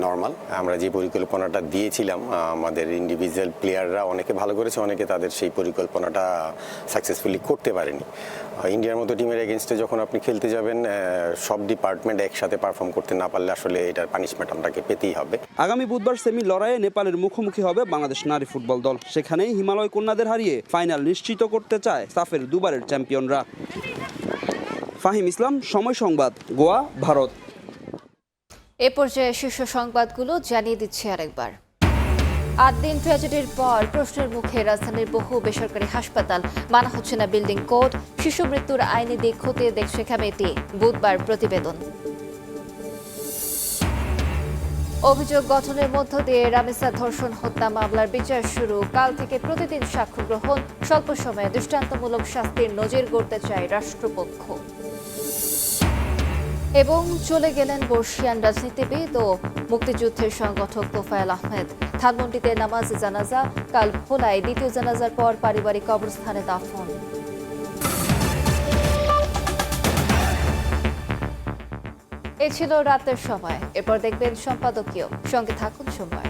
[SPEAKER 7] নর্মাল। আমরা যে পরিকল্পনাটা দিয়েছিলাম, আমাদের ইন্ডিভিজুয়াল প্লেয়াররা অনেকে ভালো করেছে, অনেকে তাদের সেই পরিকল্পনাটা সাকসেসফুলি করতে পারেনি। ইন্ডিয়ার মতো টিমের এগেনস্টে যখন আপনি খেলতে যাবেন, সব ডিপার্টমেন্ট একসাথে পারফর্ম করতে না পারলে আসলে এটার পানিশমেন্ট আপনাকে পেতেই হবে।
[SPEAKER 2] আগামী বুধবার সেমি লড়াইয়ে নেপালের মুখোমুখি হবে বাংলাদেশ নারী ফুটবল দল। সেখানেই হিমালয় কন্যাদের হারিয়ে ফাইনাল নিশ্চিত করতে চায় সাফের দুবারের চ্যাম্পিয়নরা। ফাহিম ইসলাম, সময় সংবাদ, গোয়া, ভারত।
[SPEAKER 1] এ পর্যায়ে শীর্ষ সংবাদগুলো জানিয়ে দিচ্ছি আরেকবার। ৮ দিন ট্র্যাজেডির পর প্রশ্নের মুখে রাজধানীর বহু বেসরকারি হাসপাতাল। মানা হচ্ছে না বিল্ডিং কোড। শিশু মৃত্যুর আইনি দিক খতিয়ে দেখছে কমিটি। বুধবার প্রতিবেদন। অভিযোগ গঠনের মধ্য দিয়ে রামিসা ধর্ষণ হত্যা মামলার বিচার শুরু। কাল থেকে প্রতিদিন সাক্ষ্য গ্রহণ। স্বল্প সময়ে দৃষ্টান্তমূলক শাস্তির নজির গড়তে চায় রাষ্ট্রপক্ষ। এবং চলে গেলেন বর্ষিয়ান রাজনীতিবিদ ও মুক্তিযুদ্ধের সংগঠক তোফায়েল আহমেদ। ধানমন্ডিতে নামাজ জানাজা। কাল ভোলায় দ্বিতীয় জানাজার পর পারিবারিক কবরস্থানে দাফন। এ ছিল রাতের সময়। এরপর দেখবেন সম্পাদকীয়। সঙ্গে থাকুন সোমবার।